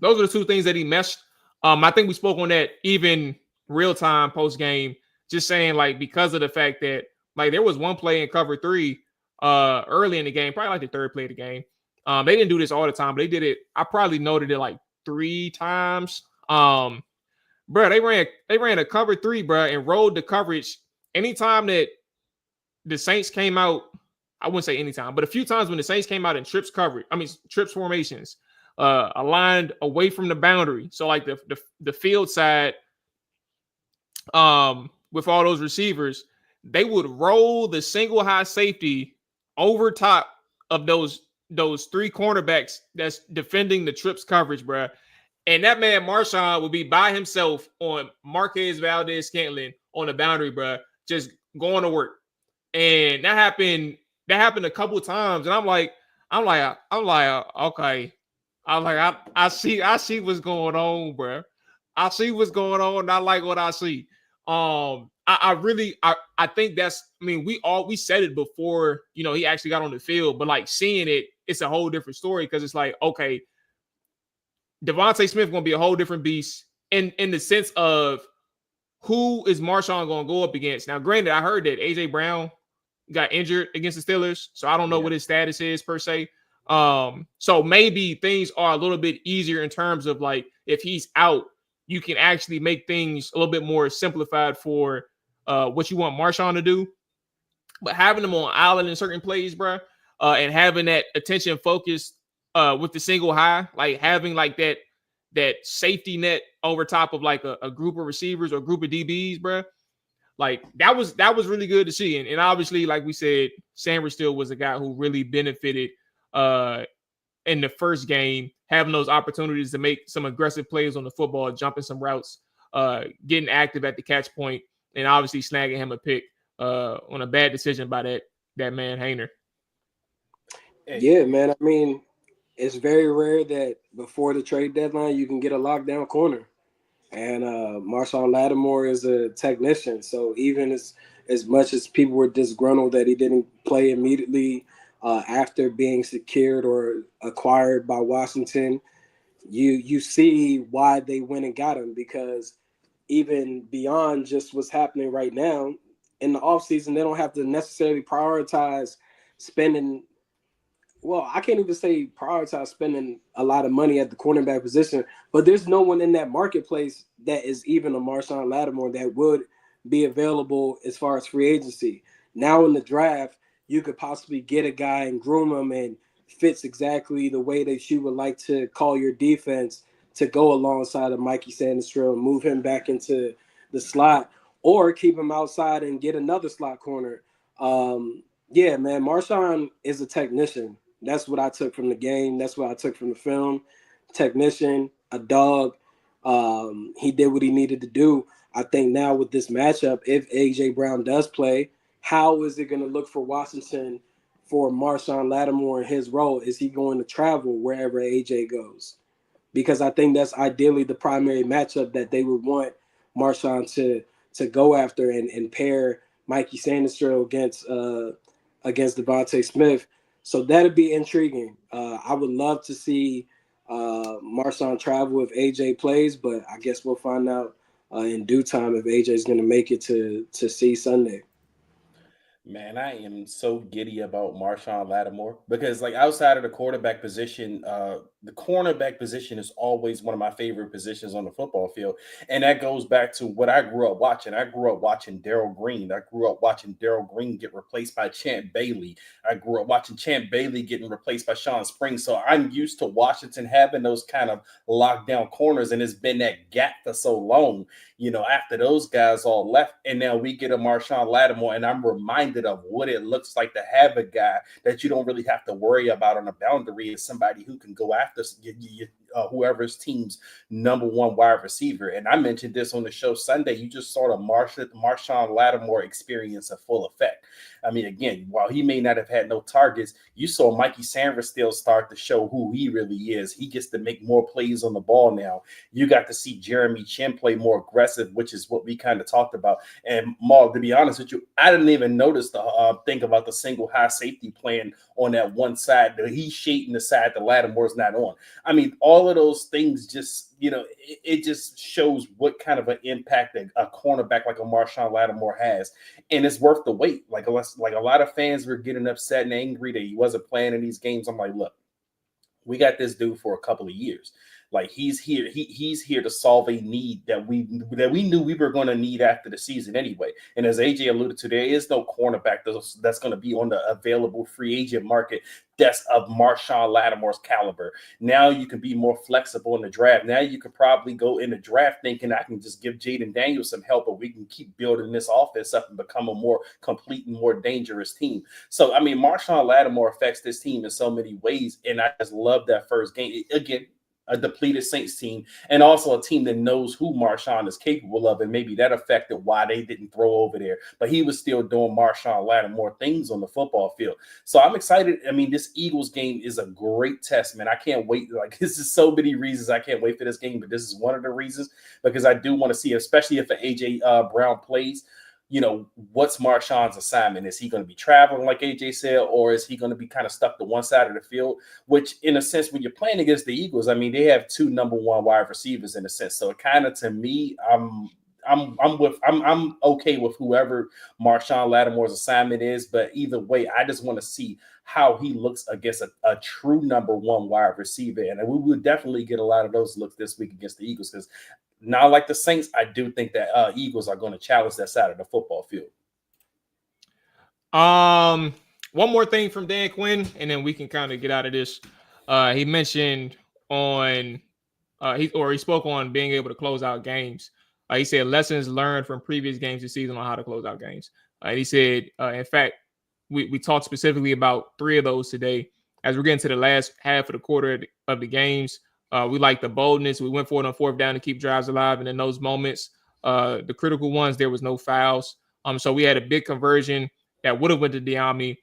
those are the 2 things that he meshed. I think we spoke on that even real time post game, just saying like because of the fact that like there was one play in cover 3 early in the game, probably like the 3rd play of the game. They didn't do this all the time, but they did it. I probably noted it like 3 times. Bro, they ran a cover 3, bro, and rolled the coverage anytime that the Saints came out. I wouldn't say anytime, but a few times when the Saints came out in trips formations, aligned away from the boundary. So like the field side, with all those receivers, they would roll the single high safety over top of those 3 cornerbacks that's defending the trips coverage, bro. And that man Marshawn would be by himself on Marquez Valdez-Scantling on the boundary, bro, just going to work. And that happened a couple of times, and I'm like, okay. I'm like, I see what's going on, bro. I see what's going on, and I like what I see. I think that's. I mean, we said it before, he actually got on the field, but like seeing it, it's a whole different story because it's like, okay, Devontae Smith gonna be a whole different beast in the sense of who is Marshawn gonna go up against. Now, granted, I heard that AJ Brown got injured against the Steelers, so I don't know what his status is per se. So maybe things are a little bit easier in terms of like if he's out, you can actually make things a little bit more simplified for what you want Marshawn to do. But having him on island in certain plays, bro, and having that attention focused with the single high, like having like that safety net over top of like a group of receivers or group of DBs, bro. Like that was really good to see. And obviously, like we said, Sanders still was a guy who really benefited in the first game, having those opportunities to make some aggressive plays on the football, jumping some routes, getting active at the catch point, and obviously snagging him a pick on a bad decision by that man Hainer. Yeah, man. I mean, it's very rare that before the trade deadline you can get a lockdown corner. And Marshawn Lattimore is a technician. So even as much as people were disgruntled that he didn't play immediately after being secured or acquired by Washington, you see why they went and got him, because even beyond just what's happening right now, in the offseason, they don't have to necessarily prioritize spending. Well, I can't even say prioritize spending a lot of money at the cornerback position, but there's no one in that marketplace that is even a Marshawn Lattimore that would be available as far as free agency. Now in the draft, you could possibly get a guy and groom him and fits exactly the way that you would like to call your defense to go alongside of Mikey Sandistro and move him back into the slot, or keep him outside and get another slot corner. Yeah, man, Marshawn is a technician. That's what I took from the game. That's what I took from the film. Technician, a dog. He did what he needed to do. I think now with this matchup, if A.J. Brown does play, how is it going to look for Washington for Marshawn Lattimore in his role? Is he going to travel wherever A.J. goes? Because I think that's ideally the primary matchup that they would want Marshawn to go after and pair Mikey Sandistro against Devontae Smith. So that'd be intriguing. I would love to see Marshawn travel if AJ plays, but I guess we'll find out in due time if AJ is going to make it to see Sunday. Man, I am so giddy about Marshawn Lattimore because, like, outside of the quarterback position, the cornerback position is always one of my favorite positions on the football field, and that goes back to what I grew up watching. I grew up watching Darrell Green. I grew up watching Darrell Green get replaced by Champ Bailey. I grew up watching Champ Bailey getting replaced by Sean Springs. So I'm used to Washington having those kind of lockdown corners, and it's been that gap for so long. After those guys all left, and now we get a Marshawn Lattimore, and I'm reminded of what it looks like to have a guy that you don't really have to worry about on the boundary, is somebody who can go after whoever's team's number one wide receiver. And I mentioned this on the show Sunday. You just saw the Marshawn Lattimore experience in full effect. I mean, again, while he may not have had no targets, you saw Mikey Sanders still start to show who he really is. He gets to make more plays on the ball now. You got to see Jeremy Chin play more aggressive, which is what we kind of talked about. And Mual, to be honest with you, I didn't even notice the think about the single high safety plan on that one side. He's shading the side the Lattimore's not on. I mean, all of those things just, it just shows what kind of an impact a cornerback like a Marshawn Lattimore has. And it's worth the wait. Like a lot of fans were getting upset and angry that he wasn't playing in these games. I'm like, look, we got this dude for a couple of years. Like, he's here. He's here to solve a need that we knew we were going to need after the season anyway. And as AJ alluded to, there is no cornerback that's going to be on the available free agent market that's of Marshawn Lattimore's caliber. Now you can be more flexible in the draft. Now you could probably go in the draft thinking I can just give Jaden Daniels some help, but we can keep building this offense up and become a more complete and more dangerous team. So, I mean, Marshawn Lattimore affects this team in so many ways, and I just love that first game. Again, a depleted Saints team, and also a team that knows who Marshawn is capable of, and maybe that affected why they didn't throw over there. But he was still doing Marshawn Lattimore things on the football field. So I'm excited. I mean, this Eagles game is a great test, man. I can't wait. Like, this is so many reasons I can't wait for this game, but this is one of the reasons, because I do want to see, especially if an A.J. Brown plays, what's Marshawn's assignment? Is he going to be traveling like AJ said, or is he going to be kind of stuck to one side of the field? Which, in a sense, when you're playing against the Eagles, I mean, they have two number one wide receivers in a sense. So, kind of, to me, I'm okay with whoever Marshawn Lattimore's assignment is. But either way, I just want to see how he looks against a true number one wide receiver, and we will definitely get a lot of those looks this week against the Eagles, because not like the Saints, I do think that Eagles are going to challenge that side of the football field. One more thing from Dan Quinn, and then we can kind of get out of this. He mentioned he spoke on being able to close out games. He said lessons learned from previous games this season on how to close out games. He said, in fact, we talked specifically about 3 of those today. As we're getting to the last half of the quarter of the games, we like the boldness. We went for it on 4th down to keep drives alive. And in those moments, the critical ones, there was no fouls. So we had a big conversion that would have went to Diami.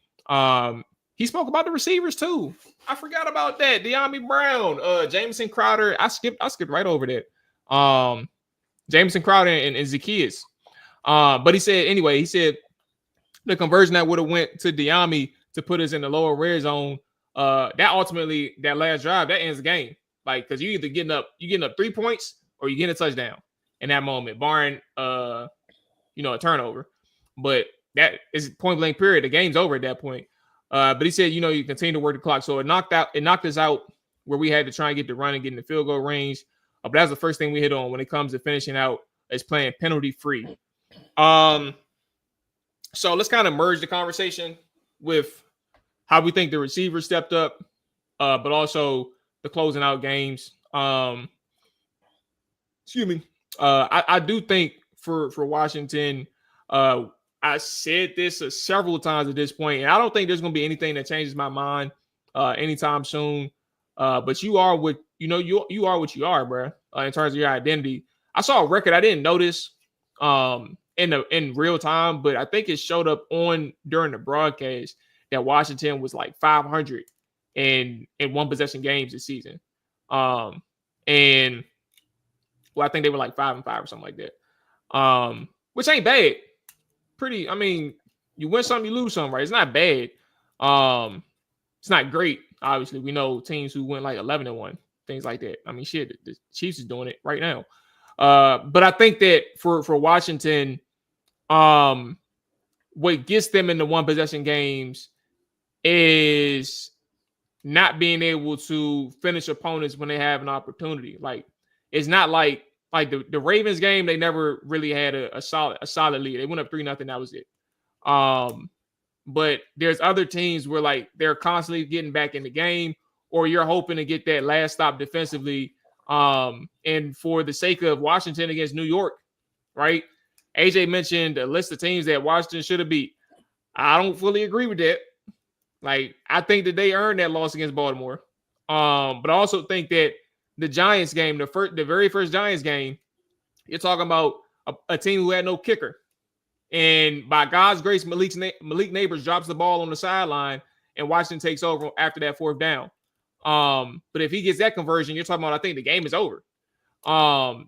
He spoke about the receivers too. I forgot about that. Diami Brown, Jamison Crowder. I skipped right over that. Jamison Crowder and Zacchaeus. But he said the conversion that would have went to Diami to put us in the lower red zone, that ultimately, that last drive, that ends the game. Like, because you either getting up 3 points or you getting a touchdown in that moment, barring a turnover. But that is point blank period. The game's over at that point. But he said, you continue to work the clock. So it knocked us out where we had to try and get the run and get in the field goal range. But that's the first thing we hit on when it comes to finishing out, is playing penalty free. So let's kind of merge the conversation with how we think the receivers stepped up, but also the closing out games. Excuse me. I do think for Washington, I said this several times at this point, and I don't think there's going to be anything that changes my mind anytime soon. But you are what you are what you are, bro. In terms of your identity, I saw a record I didn't notice in real time, but I think it showed up during the broadcast that Washington was like 500 in one possession games this season, and well, I think they were like 5-5 or something like that. Which ain't bad. Pretty, I mean, you win some, you lose some, right? It's not bad. It's not great. Obviously, we know teams who went like 11-1, things like that. I mean, shit, the Chiefs is doing it right now. But I think that for Washington, what gets them into one possession games is not being able to finish opponents when they have an opportunity. Like, it's not like the Ravens game, they never really had a solid lead. They went up 3-0, that was it. But there's other teams where like they're constantly getting back in the game, or you're hoping to get that last stop defensively. And for the sake of Washington against New York, right? AJ mentioned a list of teams that Washington should have beat. I don't fully agree with that. Like, I think that they earned that loss against Baltimore. But I also think that the Giants game, the very first Giants game, you're talking about a team who had no kicker. And by God's grace, Malik Neighbors drops the ball on the sideline, and Washington takes over after that fourth down. But if he gets that conversion, you're talking about, I think the game is over.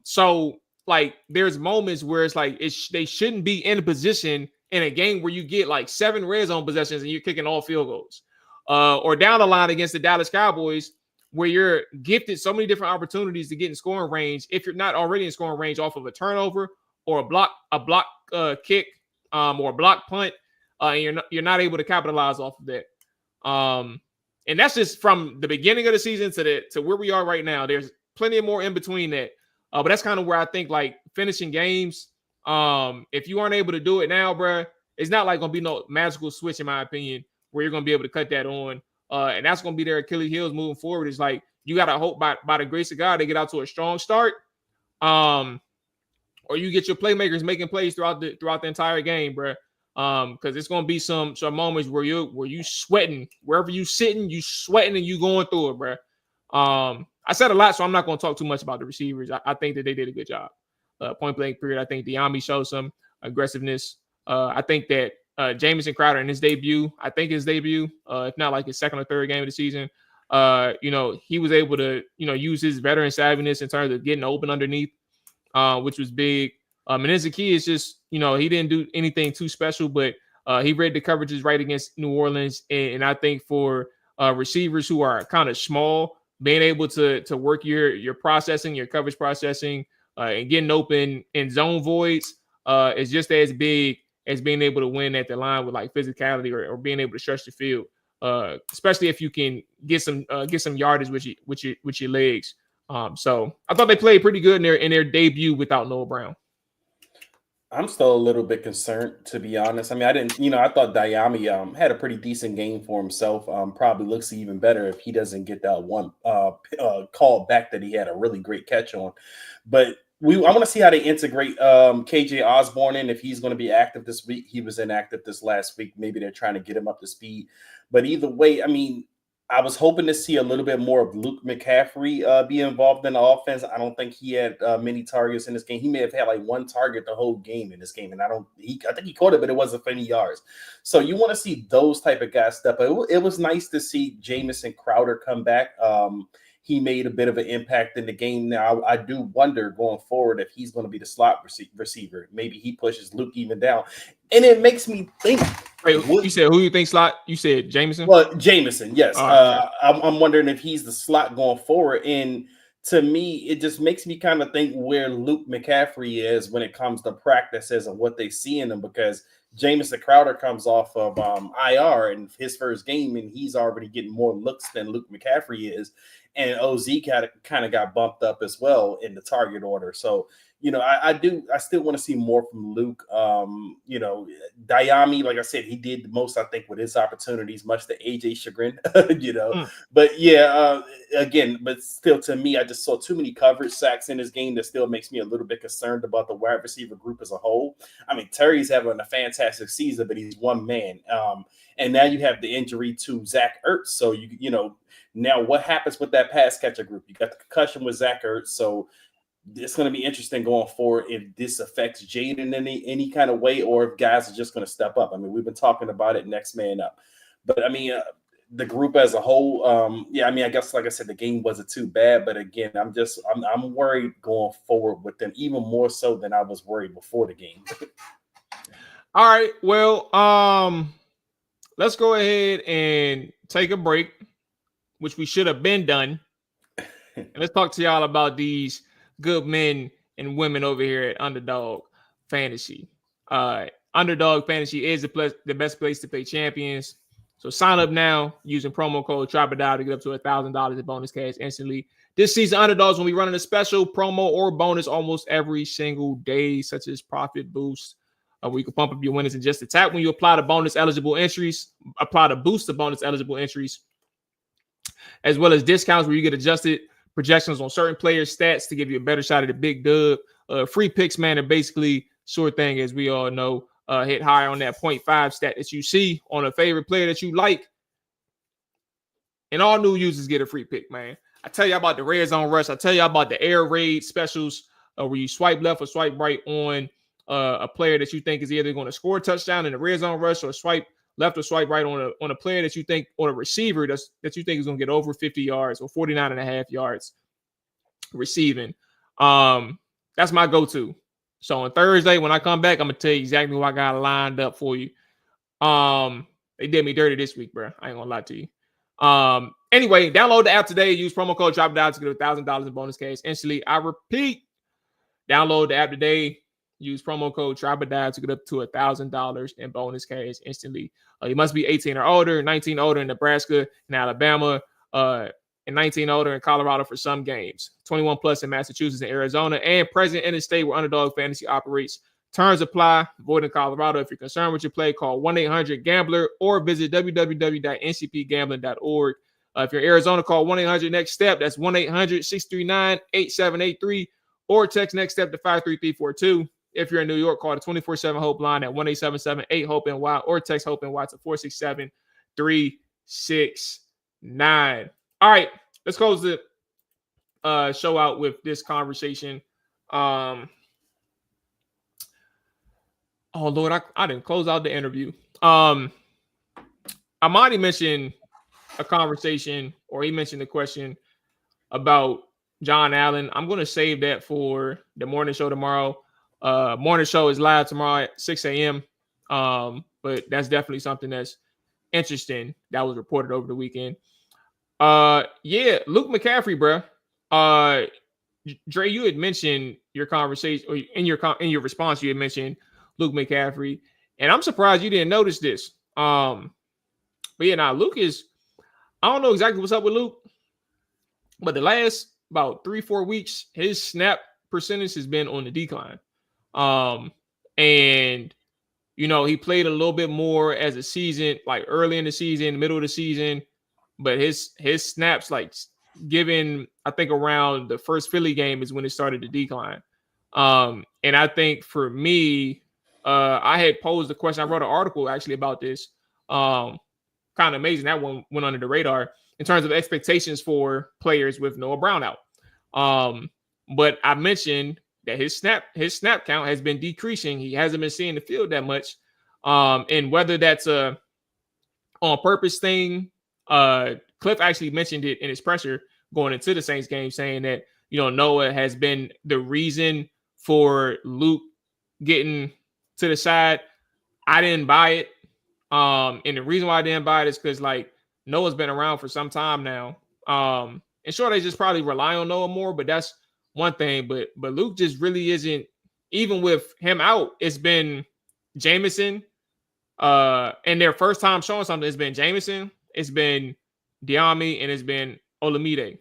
So like there's moments where it's like they shouldn't be in a position in a game where you get like 7 red zone possessions and you're kicking all field goals. Or down the line against the Dallas Cowboys, where you're gifted so many different opportunities to get in scoring range if you're not already in scoring range off of a turnover or a block kick or a block punt, and you're not able to capitalize off of that. And that's just from the beginning of the season to where we are right now. There's plenty of more in between that. But that's kind of where I think like finishing games, if you aren't able to do it now, bro, it's not like going to be no magical switch, in my opinion, where you're going to be able to cut that on. And that's going to be their Achilles heels moving forward. It's like you got to hope by the grace of God they get out to a strong start. Or you get your playmakers making plays throughout the entire game, bro. Because it's gonna be some moments where you sweating wherever you sitting, you sweating and you going through it, bro. I said a lot, so I'm not gonna talk too much about the receivers. I think that they did a good job. Point blank period. I think Diami showed some aggressiveness. I think that Jamison Crowder in his debut, if not like his second or third game of the season, he was able to use his veteran savviness in terms of getting open underneath. Which was big. And as a key, it's just, he didn't do anything too special, but he read the coverages right against New Orleans. And I think for receivers who are kind of small, being able to work your processing, your coverage processing, and getting open in zone voids is just as big as being able to win at the line with like physicality or being able to stretch the field, especially if you can get some yardage with your legs. So I thought they played pretty good in their debut without Noah Brown. I'm still a little bit concerned, to be honest. I mean, I thought Diami had a pretty decent game for himself. Probably looks even better if he doesn't get that one call back that he had a really great catch on. But I want to see how they integrate KJ Osborne in, if he's going to be active this week. He was inactive this last week. Maybe they're trying to get him up to speed. But either way, I mean, I was hoping to see a little bit more of Luke McCaffrey be involved in the offense. I don't think he had many targets in this game. He may have had like one target the whole game in this game, and I think he caught it, but it wasn't for any yards. So you want to see those type of guys step up. It was nice to see Jamison Crowder come back. He made a bit of an impact in the game. Now, I do wonder going forward if he's going to be the slot receiver. Maybe he pushes Luke even down. And it makes me think. Wait, you said who you think slot? You said Jamison? Well, Jamison, yes. Right. I'm wondering if he's the slot going forward. And to me, it just makes me kind of think where Luke McCaffrey is when it comes to practices and what they see in him, because Jamison Crowder comes off of IR in his first game, and he's already getting more looks than Luke McCaffrey is. and OZ kind of got bumped up as well in the target order. So, I still want to see more from Luke. Diami, like I said, he did the most, I think, with his opportunities, much to AJ chagrin, But yeah, again, but still, to me, I just saw too many coverage sacks in this game that still makes me a little bit concerned about the wide receiver group as a whole. I mean, Terry's having a fantastic season, but he's one man. And now you have the injury to Zach Ertz. So, now what happens with that pass catcher group? You got the concussion with Zach Ertz. So it's going to be interesting going forward if this affects Jaden in any kind of way, or if guys are just going to step up. I mean, we've been talking about it, next man up. But, I mean, the group as a whole, I guess, like I said, the game wasn't too bad. But, again, I'm worried going forward with them, even more so than I was worried before the game. All right. Well, let's go ahead and take a break, which we should have been done. And let's talk to y'all about these good men and women over here at Underdog Fantasy. Underdog Fantasy is the best place to play champions. So sign up now using promo code TRIBEDIAL to get up to $1,000 in bonus cash instantly. This season, Underdogs will be running a special promo or bonus almost every single day, such as Profit Boost, where you can pump up your winnings in just a tap when you apply the bonus eligible entries, apply to boost the bonus eligible entries, as well as discounts where you get adjusted projections on certain players' stats to give you a better shot at the big dub. Free picks, man, are basically sure thing, as we all know. Hit higher on that 0.5 stat that you see on a favorite player that you like. And all new users get a free pick, man. I tell you about the Red Zone Rush. I tell you about the Air Raid specials where you swipe left or swipe right on a player that you think is either going to score a touchdown in the Red Zone Rush, or swipe left or swipe right on a player that you think, or a receiver that you think is going to get over 50 yards or 49.5 yards receiving. That's my go-to. So on Thursday, when I come back, I'm going to tell you exactly what I got lined up for you. They did me dirty this week, bro. I ain't going to lie to you. Anyway, download the app today. Use promo code TRIBEDIAL to get $1,000 in bonus cash instantly. I repeat, download the app today. Use promo code TRIBEDIAL to get up to $1,000 in bonus cash instantly. You must be 18 or older, 19 older in Nebraska and Alabama, and 19 older in Colorado for some games. 21 plus in Massachusetts and Arizona, and present in the state where Underdog Fantasy operates. Terms apply. Void in Colorado. If you're concerned with your play, call 1-800-GAMBLER or visit www.ncpgambling.org. If you're in Arizona, call 1-800-NEXT-STEP. That's 1-800-639-8783, or text NEXT STEP to 53342. If you're in New York, call the 24/7 Hope line at 1-877-8-HOPE-NY, or text HOPE-NY to 467-369. All right, let's close the show out with this conversation. Oh, Lord, I didn't close out the interview. Amani mentioned a conversation, or he mentioned a question about John Allen. I'm going to save that for the morning show tomorrow. Morning show is live tomorrow at 6 a.m. But that's definitely something that's interesting that was reported over the weekend. Yeah, Luke McCaffrey, bro. Dre, you had mentioned your conversation, or in your response, you had mentioned Luke McCaffrey, and I'm surprised you didn't notice this. But yeah, now Luke is, I don't know exactly what's up with Luke, but the last about 3-4 weeks, his snap percentage has been on the decline. And he played a little bit more as a season, like early in the season, middle of the season, but his snaps, like given, I think around the first Philly game is when it started to decline. And I think for me, I had posed the question. I wrote an article actually about this. Kind of amazing. That one went under the radar in terms of expectations for players with Noah Brown out. But I mentioned that his snap count has been decreasing. He hasn't been seeing the field that much. And whether that's a on purpose thing, Cliff actually mentioned it in his presser going into the Saints game, saying that, Noah has been the reason for Luke getting to the side. I didn't buy it. And the reason why I didn't buy it is because, like, Noah's been around for some time now. And sure, they just probably rely on Noah more, but that's one thing. But Luke just really isn't, even with him out, it's been Jameson. And their first time showing something, it's been Jameson, it's been Diami, and it's been Olamide.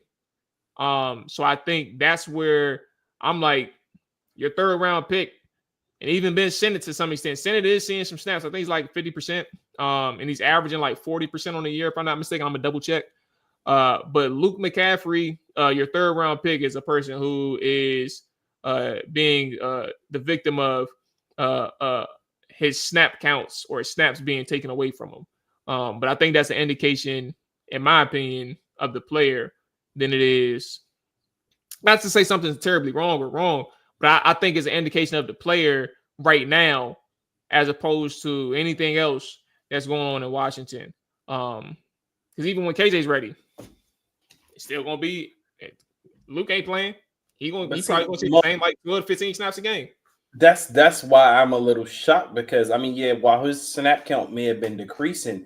So I think that's where I'm like, your third round pick, and even Ben Sinnott to some extent. Sinnott is seeing some snaps. I think he's like 50%. And he's averaging like 40% on the year. If I'm not mistaken, I'm gonna double check. But Luke McCaffrey, your third round pick, is a person who is being the victim of his snap counts or his snaps being taken away from him. But I think that's an indication, in my opinion, of the player than it is, not to say something's terribly wrong, but I think it's an indication of the player right now as opposed to anything else that's going on in Washington. Because even when KJ's ready, it's still gonna be Luke ain't playing. He probably gonna see the same like 12, 15 snaps a game. That's why I'm a little shocked because I mean, yeah, while his snap count may have been decreasing,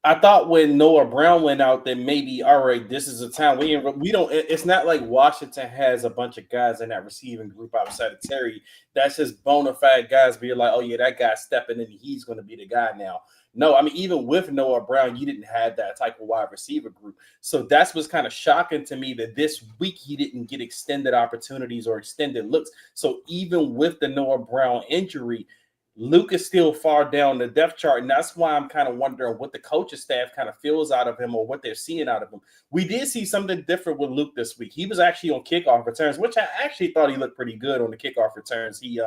I thought when Noah Brown went out, that maybe all right, this is a time we don't. It's not like Washington has a bunch of guys in that receiving group outside of Terry. That's just bona fide guys being like, oh yeah, that guy's stepping in, he's going to be the guy now. No, I mean even with Noah Brown, you didn't have that type of wide receiver group. So that's what's kind of shocking to me that this week he didn't get extended opportunities or extended looks. So even with the Noah Brown injury, Luke is still far down the depth chart, and that's why I'm kind of wondering what the coaching staff kind of feels out of him or what they're seeing out of him. We did see something different with Luke this week. He was actually on kickoff returns, which I actually thought he looked pretty good on the kickoff returns. He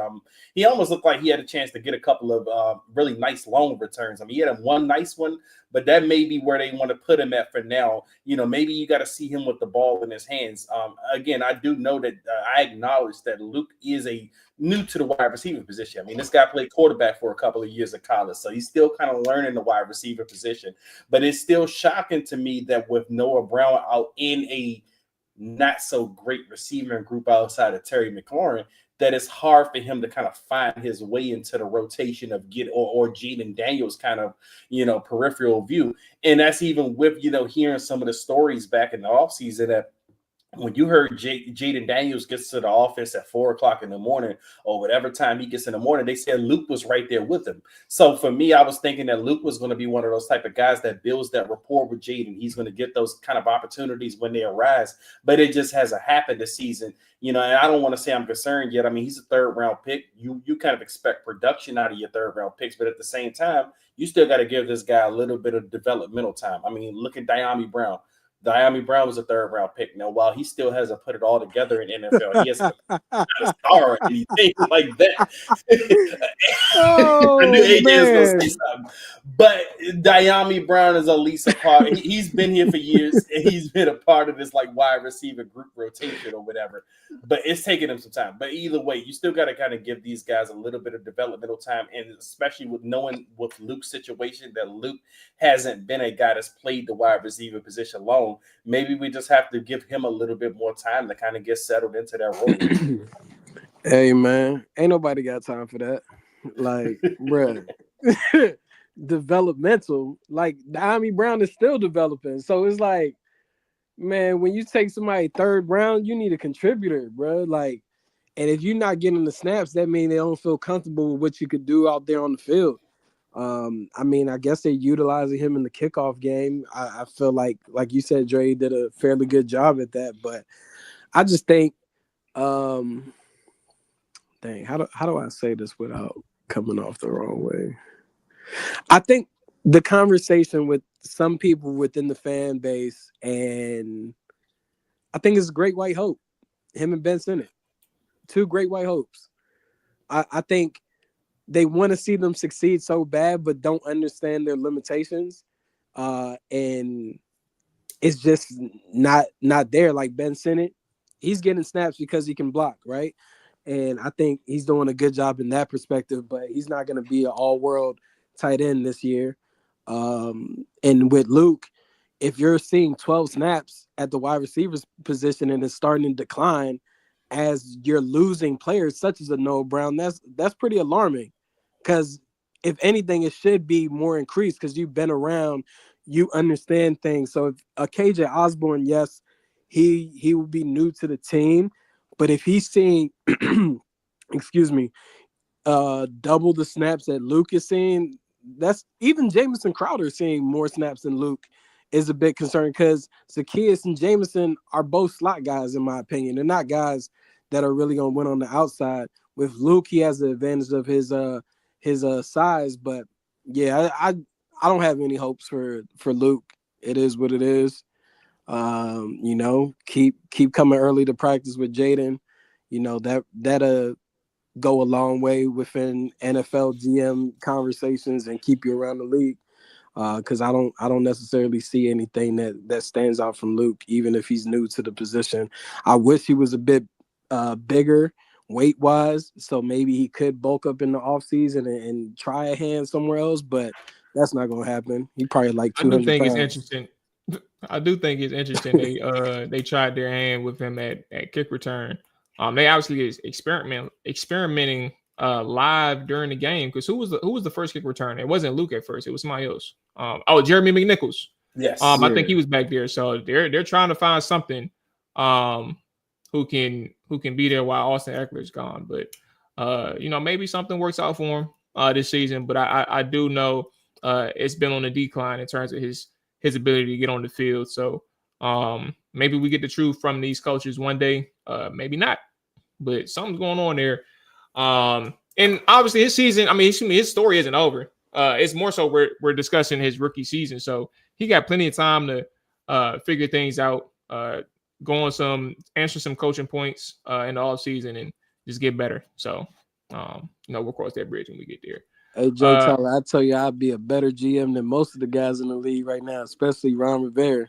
almost looked like he had a chance to get a couple of really nice long returns. I mean, he had one nice one, but that may be where they want to put him at for now. You know, maybe you got to see him with the ball in his hands. Again, I do know that I acknowledge that Luke is new to the wide receiver position. I mean, this guy played quarterback for a couple of years at college, so he's still kind of learning the wide receiver position. But it's still shocking to me that with Noah Brown out in a not so great receiving group outside of Terry McLaurin, that it's hard for him to kind of find his way into the rotation of or Jaden Daniels kind of, peripheral view. And that's even with, hearing some of the stories back in the offseason that when you heard Jaden Daniels gets to the office at 4:00 in the morning or whatever time he gets in the morning, they said Luke was right there with him. So for me, I was thinking that Luke was going to be one of those type of guys that builds that rapport with Jaden. He's going to get those kind of opportunities when they arise, but it just hasn't happened this season. And I don't want to say I'm concerned yet. I mean, he's a third-round pick. You kind of expect production out of your third-round picks, but at the same time, you still got to give this guy a little bit of developmental time. I mean, look at Diami Brown. Diami Brown was a third-round pick. Now, while he still hasn't put it all together in NFL, he hasn't been a star or anything like that. I knew AJ was going to say something. But Diami Brown is at least a part. He's been here for years, and he's been a part of this wide receiver group rotation or whatever. But it's taking him some time. But either way, you still got to kind of give these guys a little bit of developmental time, and especially with knowing with Luke's situation that Luke hasn't been a guy that's played the wide receiver position long. Maybe we just have to give him a little bit more time to kind of get settled into that role. Hey, man, ain't nobody got time for that. Bruh. Developmental, Diami Brown is still developing. So it's man, when you take somebody third round, you need a contributor, bro. And if you're not getting the snaps, that means they don't feel comfortable with what you could do out there on the field. I mean, I guess they're utilizing him in the kickoff game. I feel like you said, Dre did a fairly good job at that. But I just think, how do I say this without coming off the wrong way? I think the conversation with some people within the fan base, and I think it's Great White Hope, him and Ben Sinnott, two great white hopes. I think they want to see them succeed so bad, but don't understand their limitations. And it's just not there. Like Ben Sinnott, he's getting snaps because he can block, right? And I think he's doing a good job in that perspective, but he's not going to be an all-world tight end this year. And with Luke, if you're seeing 12 snaps at the wide receivers position and it's starting to decline as you're losing players such as a Noah Brown, that's pretty alarming. Because if anything, it should be more increased because you've been around, you understand things. So if a KJ Osborne, yes, he will be new to the team, but if he's seeing, double the snaps that Luke is seeing, that's even Jamison Crowder seeing more snaps than Luke is a bit concerning because Zacchaeus and Jameson are both slot guys, in my opinion. They're not guys that are really going to win on the outside. With Luke, he has the advantage of his size, but yeah, I don't have any hopes for Luke. It is what it is. Keep coming early to practice with Jaden. That'll go a long way within NFL GM conversations and keep you around the league. Because I don't necessarily see anything that stands out from Luke, even if he's new to the position. I wish he was a bit bigger weight-wise, so maybe he could bulk up in the offseason and try a hand somewhere else, but that's not going to happen. He probably like 200 I do think pounds. it's interesting. I do think it's interesting they tried their hand with him at kick return. They obviously is experimenting live during the game because who was the first kick return? It wasn't Luke at first. It was somebody else. Jeremy McNichols. Yes. I think he was back there. So they're trying to find something who can be there while Austin Eckler's gone. But maybe something works out for him this season. But I do know it's been on the decline in terms of his ability to get on the field. So maybe we get the truth from these coaches one day. Maybe not. But something's going on there. And obviously his season, his story isn't over. It's more so we're discussing his rookie season. So he got plenty of time to figure things out, answer some coaching points in the offseason and just get better. So, we'll cross that bridge when we get there. Hey, Joe Tyler, I tell you, I'd be a better GM than most of the guys in the league right now, especially Ron Rivera.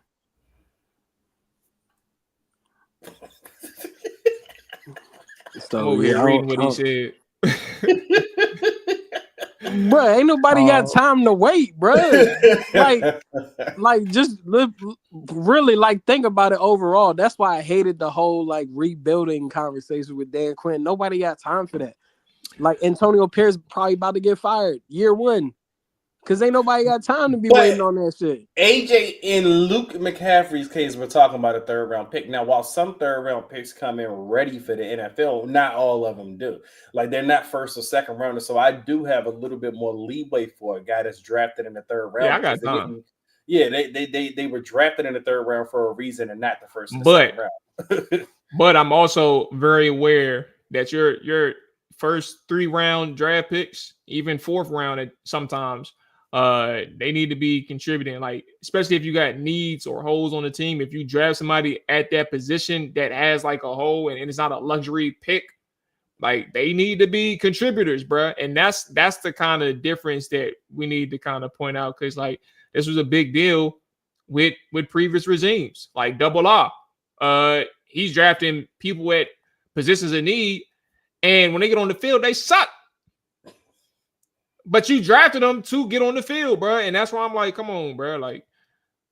So, reading what he said. Bro, ain't nobody got time to wait, bro. Just really think about it overall. That's why I hated the whole rebuilding conversation with Dan Quinn. Nobody got time for that. Antonio Pierce probably about to get fired year one because ain't nobody got time to be waiting on that shit. AJ, in Luke McCaffrey's case, we're talking about a third-round pick. Now, while some third-round picks come in ready for the NFL, not all of them do. They're not first or second rounders, so I do have a little bit more leeway for a guy that's drafted in the third round. Yeah, I got time. They were drafted in the third round for a reason and not the first or second round. But I'm also very aware that your first 3-round draft picks, even 4th round sometimes, they need to be contributing, especially if you got needs or holes on the team. If you draft somebody at that position that has a hole and it's not a luxury pick, they need to be contributors, bro. And that's the kind of difference that we need to kind of point out because this was a big deal with previous regimes, Double R. He's drafting people at positions of need, and when they get on the field, they suck. But you drafted them to get on the field, bro. And that's why I'm come on, bro.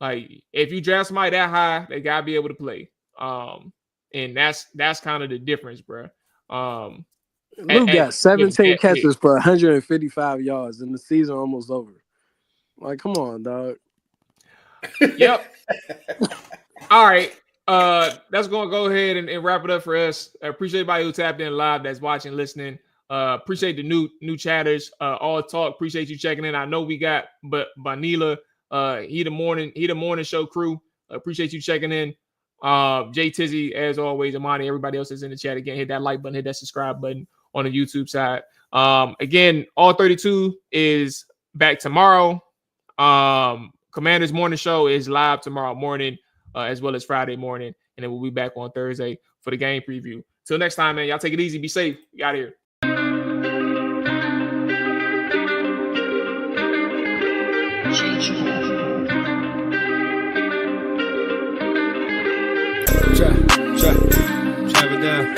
If you draft somebody that high, they gotta be able to play. And that's kind of the difference, bro. Luke got 17 catches for 155 yards, and the season almost over. Come on, dog. Yep. All right. That's gonna go ahead and wrap it up for us. I appreciate everybody who tapped in live, that's watching, listening. Appreciate the new chatters. All talk. Appreciate you checking in. I know we got Vanilla. He the morning show crew. Appreciate you checking in. Jay Tizzy, as always, Amani, everybody else is in the chat. Again, hit that like button, hit that subscribe button on the YouTube side. Again, all 32 is back tomorrow. Commander's morning show is live tomorrow morning, as well as Friday morning, and then we'll be back on Thursday for the game preview. Till next time, man. Y'all take it easy. Be safe. We out here. Chop it down.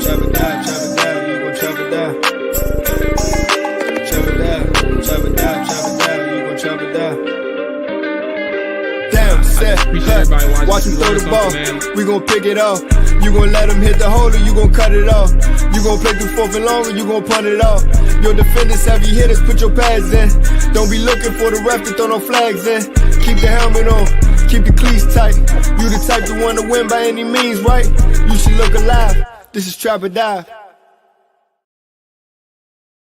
Chop it down. Chop it down. You gon' chop it down. Chop it down. You gon' chop it down. Damn, set. Watch him throw the ball. We gon' pick it off. You gon' let him hit the hole or you gon' cut it off. You gon' play through 4th and long or you gon' punt it off. Your defenders, heavy hitters, put your pads in. Don't be looking for the ref to throw no flags in. Keep the helmet on, keep the cleats tight. You the type to want to win by any means, right? You should look alive. This is Trap or Die.